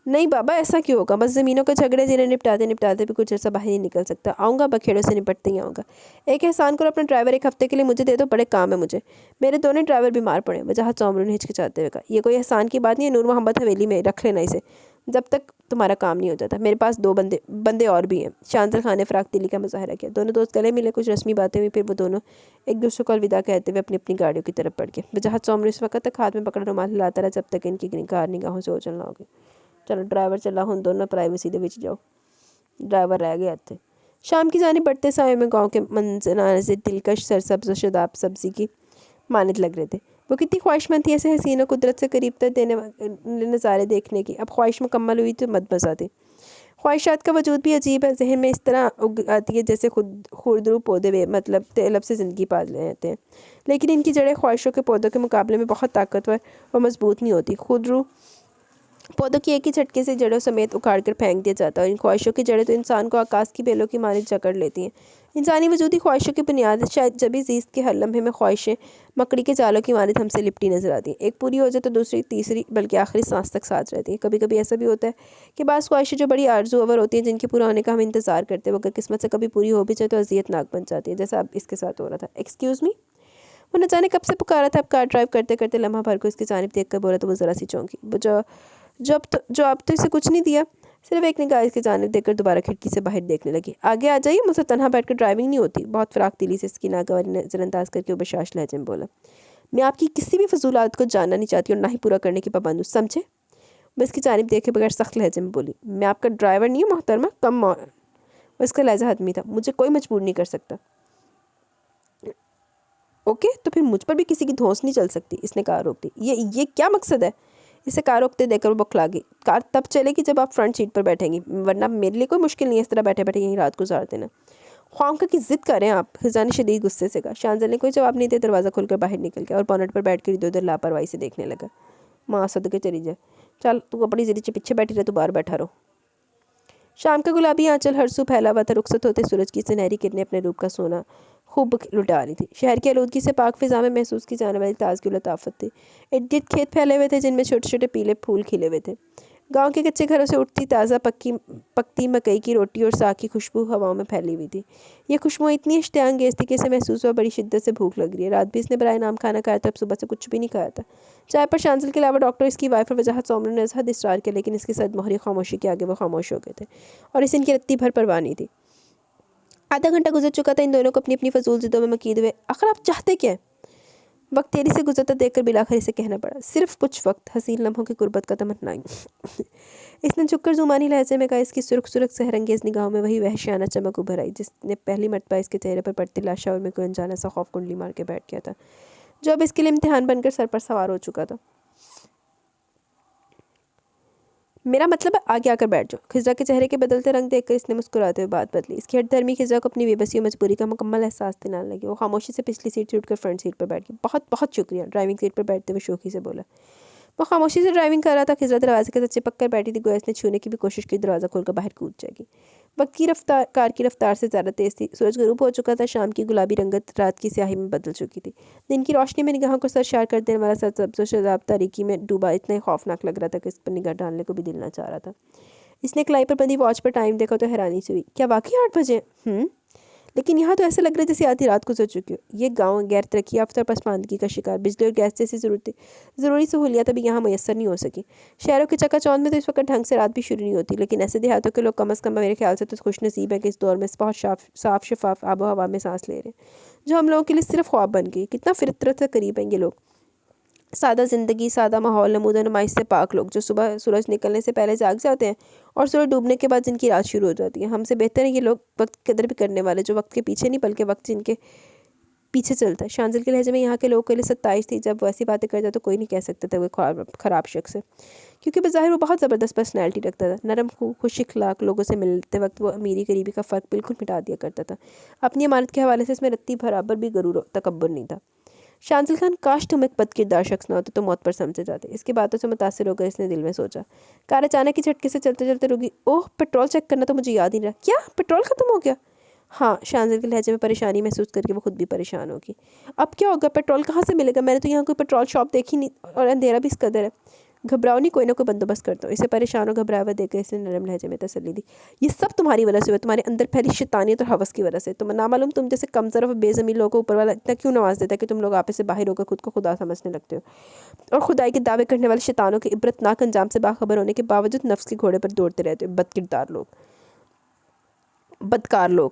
नहीं बाबा, ऐसा क्यों होगा, बस ज़मीनों के झगड़े जिन्हें निपटाते भी कुछ अर्सा बाहर नहीं निकल सकता। आऊँगा, बखेड़ों से निपटते ही आऊँगा। एक एहसान करो, अपना ड्राइवर एक हफ्ते के लिए मुझे दे दो, बड़े काम है मुझे। मेरे दोनों ड्राइवर बीमार पड़े, वजाहत उम्र ने हिचकिचाते हुए कहा। ये कोई एहसान की बात नहीं है, नूर मोहम्मद हवेली में रख लेना इसे जब तक तुम्हारा काम नहीं हो जाता। मेरे पास 2 बंदे और भी हैं। शांतल खान ने फ़राक दिली का मुजाहरा किया। दोनों दोस्त गले मिले, कुछ रस्मी बातें हुई, फिर वो दोनों एक दूसरे को अलविदा कहते हुए अपनी अपनी गाड़ियों की तरफ बढ़ गए। वजाहत उम्र इस वक्त तक हाथ में पकड़ा रुमाल हिलाता रहा जब तक इनकी कार निगाहों से ओझल ना हो गई। चलो ड्राइवर चला, हुन दोनों प्राइवेसी दे विच जाओ। ड्राइवर रह गया थे। शाम की जानिब बढ़ते साए में गांव के मंजर से दिलकश सरसब्ज शदाब सब्जी की मानद लग रहे थे। वो कितनी ख्वाहिशमंद थी ऐसे हसीन कुदरत से करीब तक देने नज़ारे देखने की। अब ख्वाहिश मुकम्मल हुई तो मदमज़ा थी। ख्वाहिशात का वजूद भी अजीब है, जहन में इस तरह उग आती है जैसे खुरदरू पौधे मतलब तलब से ज़िंदगी पाल लेते हैं, लेकिन इनकी जड़ें ख्वाहिशों के पौधों के मुकाबले में बहुत ताकतवर और मजबूत नहीं होती। खुरदरू पौधों की एक ही झटके से जड़ों समेत उखाड़ कर फेंक दिया जाता है। इन ख्वाहिशों की जड़ें तो इंसान को आकाश की बेलों की मानिंद जकड़ लेती हैं। इंसानी वजूद ही ख्वाहिशों की बुनियाद है। शायद जभी ज़ीस्त के हर लम्हे में ख्वाहिशें मकड़ी के जालों की मानिंद हमसे लिपटी नजर आती हैं। एक पूरी हो जाए तो दूसरी, तीसरी, बल्कि आखिरी सांस तक साथ रहती है। कभी कभी ऐसा भी होता है कि बाज़ ख्वाहिशें जो बड़ी आरज़ू अवर होती हैं, जिनके पूरा होने का हम इंतज़ार करते हैं, वो अगर किस्मत से कभी पूरी हो भी जाए तो अज़ियतनाक बन जाती है, जैसा अब इसके साथ हो रहा था। एक्सक्यूज़ मी, वो न जाने कब से पुकारा था। अब कार ड्राइव करते करते लम्हा भर को इसकी जानिब देख कर बोला तो वो ज़रा सी चौंकी। वो जो अब तो इसे कुछ नहीं दिया, सिर्फ एक निगाह इसकी जानिब देखकर दोबारा खिड़की से बाहर देखने लगी। आगे आ जाइए, मुझसे तनहा बैठकर ड्राइविंग नहीं होती। बहुत फ़राक दिली से इसकी नागवारी नज़रअंदाज करके वो बशाश लहजे में बोला, मैं आपकी किसी भी फजूल आदत को जानना नहीं चाहती और ना ही पूरा करने की पाबंद हूँ, समझे? मैं इसकी जानिब देखे बगैर सख्त लहजे में बोली, मैं आपका ड्राइवर नहीं हूँ मोहतरमा, कम। वो इसका लहजा हतमी था, मुझे कोई मजबूर नहीं कर सकता। ओके, तो फिर मुझ पर भी किसी की धौंस नहीं चल सकती, इसने कार रोक दी। ये क्या मकसद है? इसे कार रोकते देखकर वो बौखला गई। कार तब चलेगी जब आप फ्रंट सीट पर बैठेंगी, वरना मेरे लिए कोई मुश्किल नहीं है इस तरह बैठे बैठे यहीं रात गुजार देना। ख्वांका की जिद करें आप, खिजा ने शदीद गुस्से से कहा। शांजल ने कोई जवाब नहीं दिया, दरवाज़ा खोलकर बाहर निकल गया और बोनट पर बैठ कर इधर उधर लापरवाही से देखने लगा। माँ सदके चली जाए, चल तू अपनी जिद के पीछे बैठी रहे, तू बाहर बैठा रहो। शाम का गुलाबी आंचल हर सू फैला हुआ था। रुखसत होते सूरज की सुनहरी किरणें अपने रूप का सोना खूब लुटा रही थी। शहर की आलूदगी से पाक फिजा में महसूस की जाने वाली ताजगी लताफत थी। इर्द गिर्द खेत फैले हुए थे जिनमें छोटे छोटे पीले फूल खिले हुए थे। गांव के कच्चे घरों से उठती ताज़ा पकती मकई की रोटी और साग की खुशबू हवाओं में फैली हुई थी। ये खुशबू इतनी इश्तियाक अंगेज़ थी कि इसे महसूस हुआ बड़ी शिद्दत से भूख लग रही है। रात भी इसने बराए नाम खाना खाया था, अब सुबह से कुछ भी नहीं खाया था। चाय पर शांजल के अलावा डॉक्टर, इसकी वाइफ और वजाहत उम्र ने हद इसरार किया, लेकिन इसकी सद मोहरी खामोशी के आगे वो खामोश हो गए थे और इसे इनकी रत्ती भर परवाह नहीं थी। आधा घंटा गुजर चुका था इन दोनों को अपनी अपनी फजूल जिद्दों में मकीद हुए। आखिर आप चाहते क्या? वक्त तेरी से गुजरता देखकर बिलाखिर इसे कहना पड़ा, सिर्फ कुछ वक्त, हसीन लम्हों की गुर्बत का तमन्नाई। इसने झुककर जुमानी लहजे में कहा। इसकी सुर्ख सुर्ख सहरंगेज निगाहों में वही वहशियाना चमक उभर आई जिसने पहली मरतबा इसके चेहरे पर पड़ती लाशा में कोई अनजाना सा खौफ कुंडली मार के बैठ गया था, जो अब इसके लिए इम्तिहान बनकर सर पर सवार हो चुका था। میرا مطلب ہے آگے آ کر بیٹھ جاؤ۔ خضرا کے چہرے کے بدلتے رنگ دیکھ کر اس نے مسکراتے ہوئے بات بدلی۔ اس کی ہٹ دھرمی خضرا کو اپنی بے بسی و مجبوری کا مکمل احساس دلانے لگی۔ وہ خاموشی سے پچھلی سیٹ سے اٹھ کر فرنٹ سیٹ پر بیٹھ گئی۔ بہت بہت شکریہ، ڈرائیونگ سیٹ پر بیٹھتے ہوئے شوخی سے بولا۔ وہ خاموشی سے ڈرائیونگ کر رہا تھا۔ خضرا دروازے کے ساتھ چپک کر بیٹھی تھی، گویا اس نے چھونے کی بھی کوشش کی دروازہ کھول کر باہر کود جائے گی۔ وقت کی رفتار کار کی رفتار سے زیادہ تیز تھی۔ سورج غروب ہو چکا تھا، شام کی گلابی رنگت رات کی سیاہی میں بدل چکی تھی۔ دن کی روشنی میں نگاہوں کو سرشار کر دینے والا سرسبز و شاداب تاریکی میں ڈوبا اتنا خوفناک لگ رہا تھا کہ اس پر نگاہ ڈالنے کو بھی دل نہ چاہ رہا تھا۔ اس نے کلائی پر بندی واچ پر ٹائم دیکھا تو حیرانی سے ہوئی۔ کیا واقعی 8 بجے؟ لیکن یہاں تو ایسا لگ رہا ہے جیسے آدھی رات گزر چکی ہو۔ یہ گاؤں غیر ترقی یافتہ پسماندگی کا شکار، بجلی اور گیس جیسی ضروری سہولیات ابھی یہاں میسر نہیں ہو سکی۔ شہروں کے چکا چوند میں تو اس وقت ڈھنگ سے رات بھی شروع نہیں ہوتی، لیکن ایسے دیہاتوں کے لوگ کم از کم میرے خیال سے تو خوش نصیب ہیں کہ اس دور میں بہت صاف شفاف آب و ہوا میں سانس لے رہے ہیں، جو ہم لوگوں کے لیے صرف خواب بن گئی۔ کتنا فطرت سے قریب ہیں یہ لوگ، سادہ زندگی، سادہ ماحول، نمود و نمائش سے پاک لوگ، جو صبح سورج نکلنے سے پہلے جاگ جاتے ہیں اور سورج ڈوبنے کے بعد جن کی رات شروع ہو جاتی ہے۔ ہم سے بہتر ہیں یہ لوگ، وقت کی قدر بھی کرنے والے، جو وقت کے پیچھے نہیں بلکہ وقت جن کے پیچھے چلتا ہے۔ شانزل کے لہجے میں یہاں کے لوگوں کے لیے ستائش تھی۔ جب وہ ایسی باتیں کرتا تو کوئی نہیں کہہ سکتا تھا وہ خراب شخص ہے، کیونکہ بظاہر وہ بہت زبردست پرسنالٹی رکھتا تھا۔ نرم خوش اخلاق، لوگوں سے ملتے وقت وہ امیری غریبی کا فرق بالکل مٹا دیا کرتا تھا۔ اپنی امانت کے حوالے سے اس میں رتی برابر بھی غرور و تکبر نہیں تھا۔ شانزل خان، کاش تم ایک بد کردار شخص نہ ہوتے تو موت پر سمجھے جاتے۔ اس کی باتوں سے متاثر ہو کر اس نے دل میں سوچا۔ کار اچانک ہی جھٹکے سے چلتے چلتے رکی۔ اوہ، پیٹرول چیک کرنا تو مجھے یاد ہی نہیں رہا۔ کیا پیٹرول ختم ہو گیا؟ ہاں، شانزل کے لہجے میں پریشانی محسوس کر کے وہ خود بھی پریشان ہوگی۔ اب کیا ہوگا؟ پیٹرول کہاں سے ملے گا؟ میں نے تو یہاں کوئی پیٹرول شاپ دیکھی نہیں، اور اندھیرا بھی اس قدر ہے۔ گھبراؤ نہیں، کوئی نہ کوئی بندوبست کرتا ہوں۔ اسے پریشان اور گھبرایا ہوا دیکھ کر اس نے نرم لہجے میں تسلی دی۔ یہ سب تمہاری وجہ سے ہوا، تمہارے اندر پھیلی شیطانیت اور ہوس کی وجہ سے۔ تم نامعلوم تم جیسے کمزور اور بے زمین لوگوں کو اوپر والا اتنا کیوں نواز دیتا ہے کہ تم لوگ آپس سے باہر ہو کر خود کو خدا سمجھنے لگتے ہو، اور خدائی کے دعوے کرنے والے شیطانوں کے عبرتناک انجام سے باخبر ہونے کے باوجود نفس کے گھوڑے پر دوڑتے رہتے ہو۔ بد کردار لوگ، بدکار لوگ۔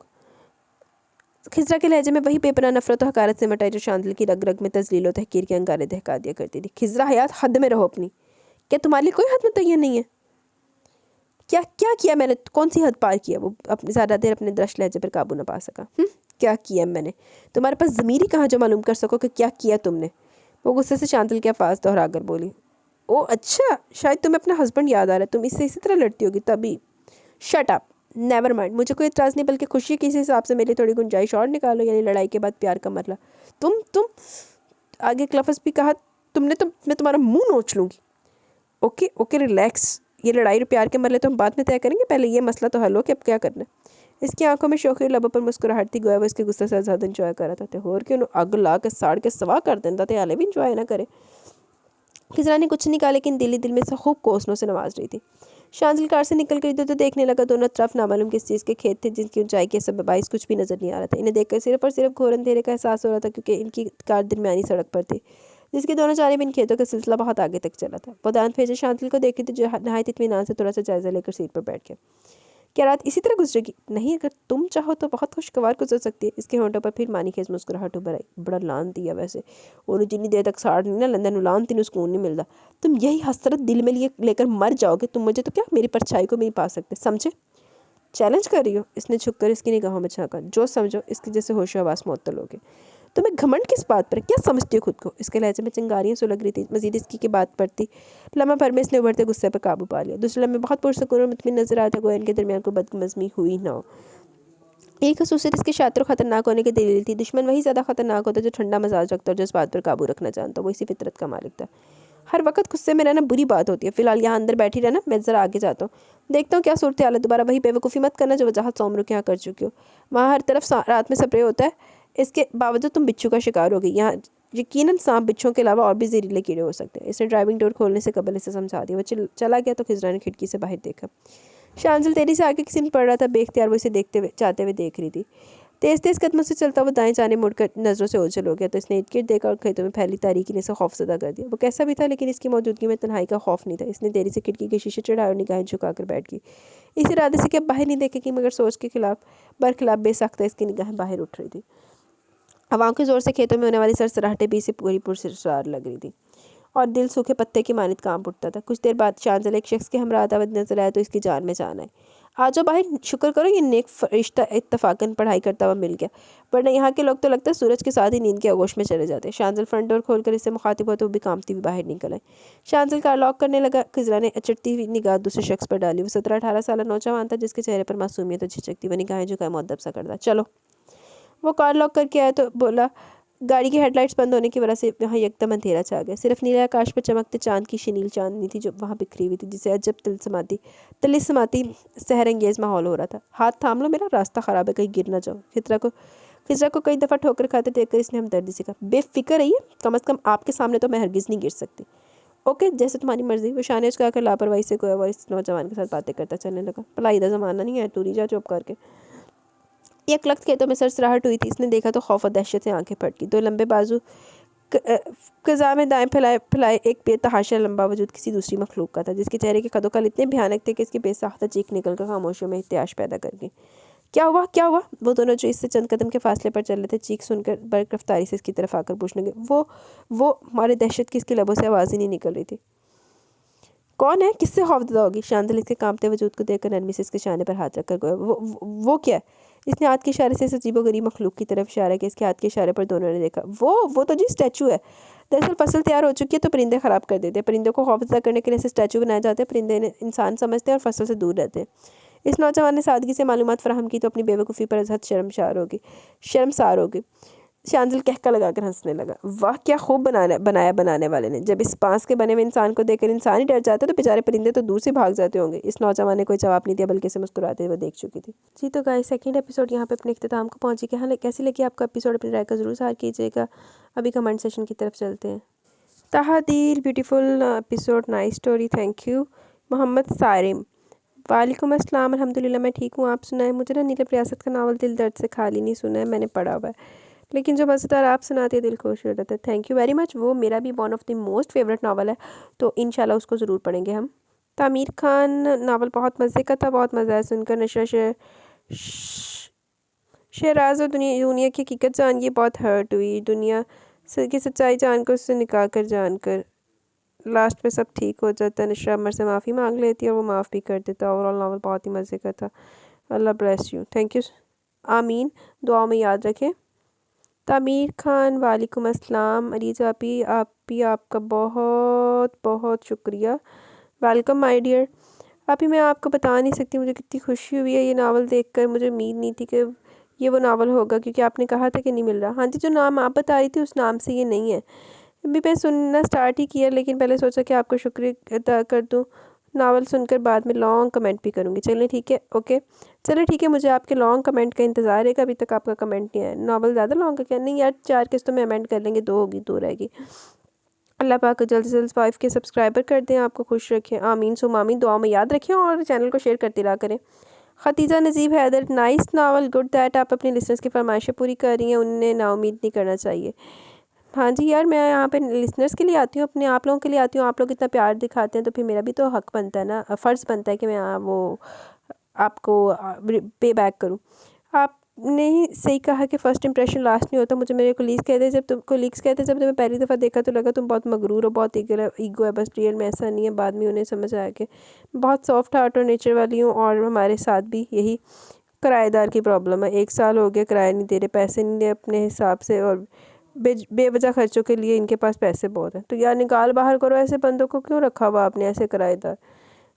خضرا کے لہجے میں وہی بے پناہ نفرت و حقارت سے مٹائی جو شانزل کی رگ رگ میں تذلیل و تحقیر کے انگارے دہکا دیا کرتی تھی۔ خضرا حیات، حد میں رہو اپنی۔ کیا تمہارے لیے کوئی حد متعین نہیں ہے؟ کیا کیا میں نے؟ کون سی حد پار کیا؟ وہ زیادہ دیر اپنے درش لہجے پر قابو نہ پا سکا۔ کیا کیا میں نے؟ تمہارے پاس ضمیر ہی کہاں جو معلوم کر سکو کہ کیا کیا تم نے؟ وہ غصے سے شانزل کے الفاظ دہرا کر بولی۔ او اچھا، شاید تمہیں اپنا ہسبینڈ یاد آ رہا ہے، تم اس سے اسی طرح لڑتی ہوگی تبھی۔ شٹ اپ، نیور مائنڈ، مجھے کوئی اعتراض نہیں، بلکہ خوشی کسی حساب سے میری تھوڑی گنجائش اور نکالو، یعنی لڑائی کے بعد پیار کا مرلہ۔ تم آگے ایک لفظ بھی کہا تم نے تو میں تمہارا منہ نوچ لوں گی۔ اوکے ریلیکس، یہ لڑائی اور پیار کے مرلے تو ہم بعد میں طے کریں گے، پہلے یہ مسئلہ تو حل ہو کہ اب کیا کرنا ہے۔ اس کی آنکھوں میں شوخی اور لبوں پر مسکراہٹ تھی، گویا وہ اس کے غصے سے زیادہ انجوائے کر رہا تھا۔ اور کہ انہوں اگ لا کے ساڑ کے سوا کر دینا تھا، حالے بھی انجوائے نہ کرے۔ خضرا نے کچھ نہیں کہا، لیکن دل ہی دل میں سے خوب کوسنوں سے نواز رہی تھی۔ شانزل کار سے نکل کر ادھر دیکھنے لگا۔ دونوں طرف نامعلوم کس چیز کے کھیت تھے، جن کی اونچائی کے سبب باعث کچھ بھی نظر نہیں آ رہا تھا۔ انہیں دیکھ کر صرف اور صرف گھور اندھیرے کا احساس ہو رہا تھا، کیونکہ ان کی کار درمیانی سڑک پر تھی، جس کے دونوں جانب ان کھیتوں کا سلسلہ بہت آگے تک چلا تھا۔ وہ دانت بھیجے شانزل کو دیکھ رہی تھی، جو نہایت اطمینان سے تھوڑا سا جائزہ لے کر سیٹ پر بیٹھ گیا۔ کیا رات اسی طرح گزرے گی؟ نہیں، اگر تم چاہو تو بہت خوشگوار گزر سکتی ہے۔ اس کے ہونٹوں پر پھر مانی خیز مسکراہٹ ابھر آئی۔ بڑا لانتی ہے ویسے، انہوں جتنی دیر تک ساڑ نہیں نہ لندن نو لانتی نو سکون نہیں ملتا۔ تم یہی حسرت دل میں لے کر مر جاؤ گے۔ تم مجھے تو کیا میری پرچھائی کو بھی نہیں پا سکتے، سمجھے؟ چیلنج کر رہی ہو؟ اس نے جھک کر اس کی نگاہوں میں جھانکا۔ جو سمجھو۔ اس کی جیسے ہوش و حواس معطل ہو گئے۔ تمہیں گھمنڈ کس بات پر ہے؟ کیا سمجھتی ہو خود کو؟ اس کے لہجے میں چنگاریاں سلگ رہی تھی۔ مزید اس کی بات پڑتی لمحہ بھر میں اس نے ابھرتے غصے پر قابو پا لیا۔ دوسرے لمحے بہت پرسکون اور مطمئن نظر آیا تھا، گویا ان کے درمیان کوئی بدمزمی ہوئی نہ ہو۔ ایک خصوصیت اس کے شاطر و خطرناک ہونے کی دلیل تھی۔ دشمن وہی زیادہ خطرناک ہوتا ہے جو ٹھنڈا مزاج رکھتا اور جذبات پر قابو رکھنا جانتا، وہ اسی فطرت کا مالک تھا۔ ہر وقت غصے میں رہنا بری بات ہوتی ہے۔ فی الحال یہاں اندر بیٹھی رہنا، میں ذرا آگے جاتا ہوں، دیکھتا ہوں کیا صورتحال ہے۔ دوبارہ وہی بے وقوفی مت کرنا جو وجاہت 100 عمروں کے یہاں کر چکی ہو۔ وہاں ہر طرف رات میں سپرے ہوتا ہے، اس کے باوجود تم بچھو کا شکار ہو گئی۔ یہاں یقیناً سانپ بچھوں کے علاوہ اور بھی زہریلے کیڑے ہو سکتے ہیں۔ اس نے ڈرائیونگ ڈور کھولنے سے قبل اسے سمجھا دیا۔ وہ چلا گیا تو خضرا نے کھڑکی سے باہر دیکھا۔ شانزل تیزی سے آگے کسی نے پڑ رہا تھا، بے اختیار وہ اسے جاتے ہوئے دیکھ رہی تھی۔ تیز تیز قدموں سے چلتا وہ دائیں جانے مڑ کر نظروں سے اوجھل ہو گیا تو اس نے ارد گرد دیکھا اور کھیتوں میں پھیلی تاریکی نے اسے خوف زدہ کر دیا۔ وہ کیسا بھی تھا، لیکن اس کی موجودگی میں تنہائی کا خوف نہیں تھا۔ اس نے دیری سے کھڑکی کے شیشے چڑھائے اور نگاہیں جھکا کر بیٹھ گئی، اس ارادے سے کہ اب باہر نہیں دیکھے گی، مگر سوچ کے برخلاف بے ساختہ اس کی نگاہیں باہر اٹھ رہی تھی۔ ہواؤں کے زور سے کھیتوں میں ہونے والی سرسراہٹیں بھی اسے پوری پرسرار لگ رہی تھی، اور دل سوکھے پتے کی مانند کانپ اٹھتا تھا۔ کچھ دیر بعد شانزل ایک شخص کے ہمراہ آتا ہوا نظر آیا تو اس کی جان میں جان آئی۔ आ जाओ बाहर, शुक्र करो ये नेक रिश्ता इत्तफाकन पढ़ाई करता हुआ मिल गया, वरना यहाँ के लोग तो लगता है सूरज के साथ ही नींद के आगोश में चले जाते। शांजल फ्रंट डोर खोलकर इससे मुखातिब हुआ तो वो भी कांपती हुई बाहर निकल आई। शांजल कार लॉक करने लगा। खिजरा ने अचरती हुई निगाह दूसरे शख्स पर डाली। वो 17-18 साल नौजवान था जिसके चेहरे पर मासूमियत और झिझक थी। वो निगाहें झुकाए मुअद्दब सा करता, चलो। वो कार लॉक करके आया तो बोला। गाड़ी की हेडलाइट्स बंद होने की वजह से वहाँ एकदम अंधेरा छा गया। सिर्फ नीले आकाश पर चमकते चांद की शनील चांदनी थी जो वहाँ बिखरी हुई थी, जिसे अजब तिलिस्माती सहरंगेज माहौल हो रहा था। हाथ थाम लो मेरा, रास्ता ख़राब है, कहीं गिर ना जाओ। खिजरा को कई दफ़ा ठोकर खाते देखकर इसने हमदर्दी से कहा, बेफिक्र रहिए, कम अज़ कम आपके सामने तो मैं हरगिज़ नहीं गिर सकती। ओके, जैसे तुम्हारी मर्जी। वो शाने चुका लापरवाही से कोई वो इस नौजवान के साथ बातें करता चलने लगा। पढ़ाई का ज़माना नहीं है, तू नहीं जा चुप करके। एक लख्त खेतों में सरसराहट हुई थी। इसने देखा तो खौफ और दहशत से आंखें फटकी। दो लंबे बाजू कज़ा में दाएं फैलाए एक बेतहाशा लंबा वजूद किसी दूसरी मखलूक का था, जिसके चेहरे के कदोकल इतने भयानक थे कि इसकी बेसाख्ता चीख निकल कर खामोशियों में इत्याश पैदा कर गई। क्या हुआ, क्या हुआ? वो दोनों जो इससे चंद कदम के फासले पर चल रहे थे चीख सुनकर बर्क रफ्तारी से इसकी तरफ आकर पूछने लगे। वो हमारे दहशत की इसकी लबों से आवाज़ ही नहीं निकल रही थी। कौन है, किससे खौफजदा होगी? शांतल इसके कांपते वजूद को देखकर नरमी से इसके शाने पर हाथ रखकर गया। वो क्या है? इसने हाथ के इशारे से इस अजीबोगरीब मखलूक की तरफ इशारा किया। इसके हाथ के इशारे पर दोनों ने देखा। वो तो जी स्टैचू है। दरअसल फसल तैयार हो चुकी है तो परिंदे ख़राब कर देते हैं। परिंदों को खौफजदा करने के लिए ऐसे स्टैचू बनाए जाते हैं। परिंदे इंसान समझते हैं और फसल से दूर रहते हैं। इस नौजवान ने सादगी से मालूमात फराहम की तो अपनी बेवकूफ़ी पर अजहद शर्मसार होगी। शांजल कहका लगाकर हंसने लगा। वाह, क्या खूब बनाया बनाने वाले ने। जब इस बांस के बने हुए इंसान को देखकर इंसान ही डर जाते तो बेचारे परिंदे तो दूर से भाग जाते होंगे। इस नौजवान ने कोई जवाब नहीं दिया बल्कि से मुस्कुराते हुए देख चुकी थी। जी तो गाइस, सेकंड एपिसोड यहाँ पे अपने इख्तिताम को पहुँची गया। हाँ, कैसी लगी आपका एपिसोड? अपनी राय का ज़रूर इज़हार कीजिएगा। अभी कमेंट सेशन की तरफ चलते हैं। तहादील, beautiful episode, nice story, thank you. Mohammad Sarim, वालेकुम अस्सलाम, अल्हम्दुलिल्लाह मैं ठीक हूँ, आप सुनाएं। मुझे ना नीलम रियासत का नावल दिल दर्द से खाली नहीं सुना है, मैंने पढ़ा हुआ है, लेकिन जो मज़ेदार आप सुनाते हैं दिल खुश हो जाता है। Thank you very much. वो मेरा भी one of the most favourite novel है, तो इंशाल्लाह उसको ज़रूर पढ़ेंगे हम। तामीर खान नावल बहुत मज़े का था, बहुत मज़ा आया सुनकर। नशरा शहराज और दुनिया की हकीकत जान के बहुत हर्ट हुई। दुनिया की सच्चाई जानकर, उससे निकाह कर जानकर लास्ट में सब ठीक हो जाता है। नशरा अमर से माफ़ी मांग लेती है और वो माफ़ भी कर देता है। ओवरऑल नावल बहुत ही मज़े का था। अल्लाह ब्लेस यू, थैंक यू, आमीन, दुआओं में याद रखें। तामीर खान, वालेकुम अस्सलाम। अरीजा आपी आपका बहुत बहुत शुक्रिया। Welcome my dear. अभी मैं आपको बता नहीं सकती मुझे कितनी खुशी हुई है ये नावल देखकर। मुझे उम्मीद नहीं थी कि ये वो नावल होगा, क्योंकि आपने कहा था कि नहीं मिल रहा। हाँ जी, जो नाम आप बता रही थी उस नाम से ये नहीं है। अभी मैं सुनना स्टार्ट ही किया, लेकिन पहले सोचा कि आपको शुक्रिया अदा कर दूँ। नावल सुनकर बाद में लॉन्ग कमेंट भी करूँगी। चलिए ठीक है, ओके, चलिए ठीक है, मुझे आपके लॉन्ग कमेंट का इंतज़ार है। अभी तक आपका कमेंट नहीं आया। नावल ज़्यादा लॉन्ग है क्या? नहीं यार, 4 किस्तों में अमेंड कर लेंगे, 2 होगी, 2 रहेगी। अल्लाह पाक जल्द से जल्द 5 के सब्सक्राइबर कर दें, आपको खुश रखें, आमीन सुम आमीन। दुआ में याद रखें और चैनल को शेयर करते रहा करें। Khatija Najeeb Haider, nice novel, good that आप अपने लिसनर्स की फरमाइशें पूरी कर रही हैं, उन्हें नाउमीद नहीं करना चाहिए। हाँ जी यार, मैं यहाँ पे लिसनर्स के लिए आती हूँ, अपने आप लोगों के लिए आती हूँ। आप लोग इतना प्यार दिखाते हैं तो फिर मेरा भी तो हक बनता है ना, फ़र्ज़ बनता है कि मैं वो आपको पे बैक करूँ। आपने ही सही कहा कि फ़र्स्ट इंप्रेशन लास्ट नहीं होता। मुझे मेरे कोलीग्स कहते जब तुम्हें पहली दफ़ा देखा तो लगा तुम बहुत मगरूर हो, बहुत ईगो है, बस रियल में ऐसा नहीं है। बाद में उन्हें समझ आया कि बहुत सॉफ्ट हार्ट और नेचर वाली हूँ। और हमारे साथ भी यही किराएदार की प्रॉब्लम है। 1 साल हो गया किराया नहीं दे रहे, पैसे नहीं दे अपने हिसाब से, और बेवजह खर्चों के लिए इनके पास पैसे बहुत हैं। तो यार निकाल बाहर करो, ऐसे बंदों को क्यों रखा हुआ आपने, ऐसे किराएदार।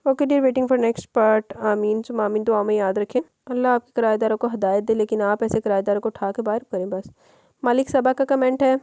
Okay dear, waiting for next part. आमीन सुम आमीन, दुआ में याद रखें। अल्लाह आपके किराएदारों को हदायत दे, लेकिन आप ऐसे किराएदारों को उठा के बाहर करें बस। मालिक सबा का कमेंट है,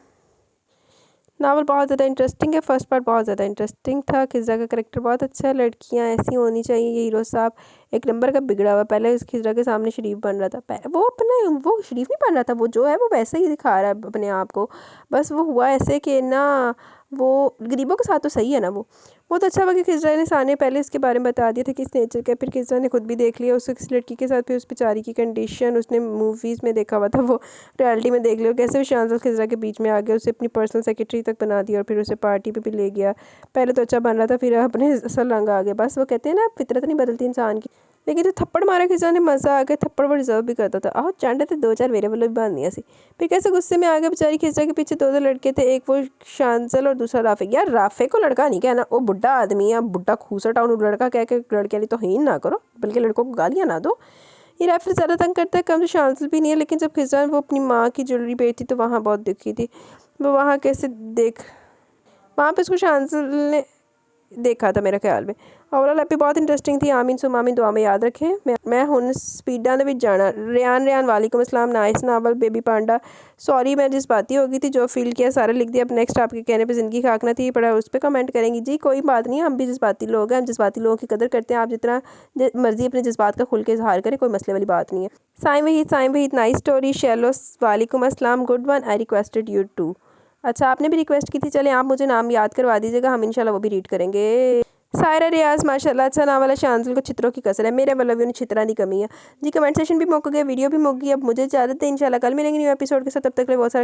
नावल बहुत ज़्यादा इंटरेस्टिंग है। फर्स्ट पार्ट बहुत ज़्यादा इंटरेस्टिंग था। खिज़रा का करेक्टर बहुत अच्छा है। लड़कियां ऐसी होनी चाहिए। ये हीरो साहब एक नंबर का बिगड़ा हुआ। पहले उस खिज़रा के सामने शरीफ बन रहा था, वो अपने वो शरीफ नहीं बन रहा था, वो जो है वो वैसे ही दिखा रहा है अपने आप को। बस वो हुआ ऐसे कि ना, वो गरीबों के साथ तो सही है ना। वो बहुत अच्छा हुआ कि खिज़रा ने साने पहले इसके बारे में बता दिया था कि इस नेचर का। फिर खिज़रा ने खुद भी देख लिया उस लड़की के साथ, फिर उस बेचारी की कंडीशन उसने मूवीज़ में देखा हुआ था, वो रियलिटी में देख लिया कैसे शानदार खिज़रा के बीच में आ गया, उसे अपनी पर्सनल सेक्रेटरी तक बना दिया और फिर उसे पार्टी पे भी ले गया। पहले तो अच्छा बन रहा था, फिर अपने असल रंग आ गया। बस वो कहते हैं ना, फितरत नहीं बदलती इंसान की। लेकिन जो थप्पड़ मारा खिसा ने मज़ा आ गया, थप्पड़ वो डिजर्व भी करता था। आहो चंड तो 2-4 मेरे वालों भी बांधियां सी। फिर कैसे गुस्से में आ गया बेचारी खिसा के पीछे 2 लड़के थे, एक वो शांसल और दूसरा राफे। यार राफे को लड़का नहीं कहना, वो बुढ़ा आदमी है, बुढ़ा खूसा टाउन लड़का कह के लड़के तो ही ना करो, बल्कि लड़कों को गालियाँ ना दो। ये रेफर ज़्यादा तंग करता है, कम तो शांसल भी नहीं है। लेकिन जब खिसा वो अपनी माँ की ज्वेलरी बेचती तो वहाँ बहुत दुखी थी। वो वहाँ कैसे वहाँ पे उसको शांसल ने देखा था मेरे ख्याल में। ओवरऑल एपी बहुत इंटरेस्टिंग थी। आमीन सुम आमीन, दुआ में याद रखें। मैं हुन स्पीडा ने भी जाना। रेयान वालेकुम अस्सलाम, nice novel baby panda. Sorry मैं जज्बाती हो गई थी, जो फील किया सारा लिख दिया। अब नेक्स्ट आपके कहने पे ज़िंदगी खाकना थी पड़ा, उस पर कमेंट करेंगी। जी कोई बात नहीं, हम भी जज्बाती लोग हैं, हम जज्बाती लोगों की कदर करते हैं। आप जितना मर्जी अपने जज्बात का खुल के इजहार करें, कोई मसले वाली बात नहीं है। Saim Waheed nice story. शेलो वालेकुम अस्सलाम, good one, I requested you too. अच्छा आपने भी रिक्वेस्ट की थी, चलें आप मुझे नाम याद करवा दीजिएगा, हम इंशाल्लाह वो भी रीड करेंगे। सायरा रियाज माशाल्लाह, अच्छा नाम वाला। शांतल को चित्रों की कसर है, मेरे वाला भी उन्हें चित्रा की कमी है। जी कमेंट सेशन भी मुक गया, वीडियो भी मुक गई। अब मुझे इजाज़त है, इंशाल्लाह कल मिलेंगे न्यू एपिसोड के साथ। तब तक के लिए बहुत सारा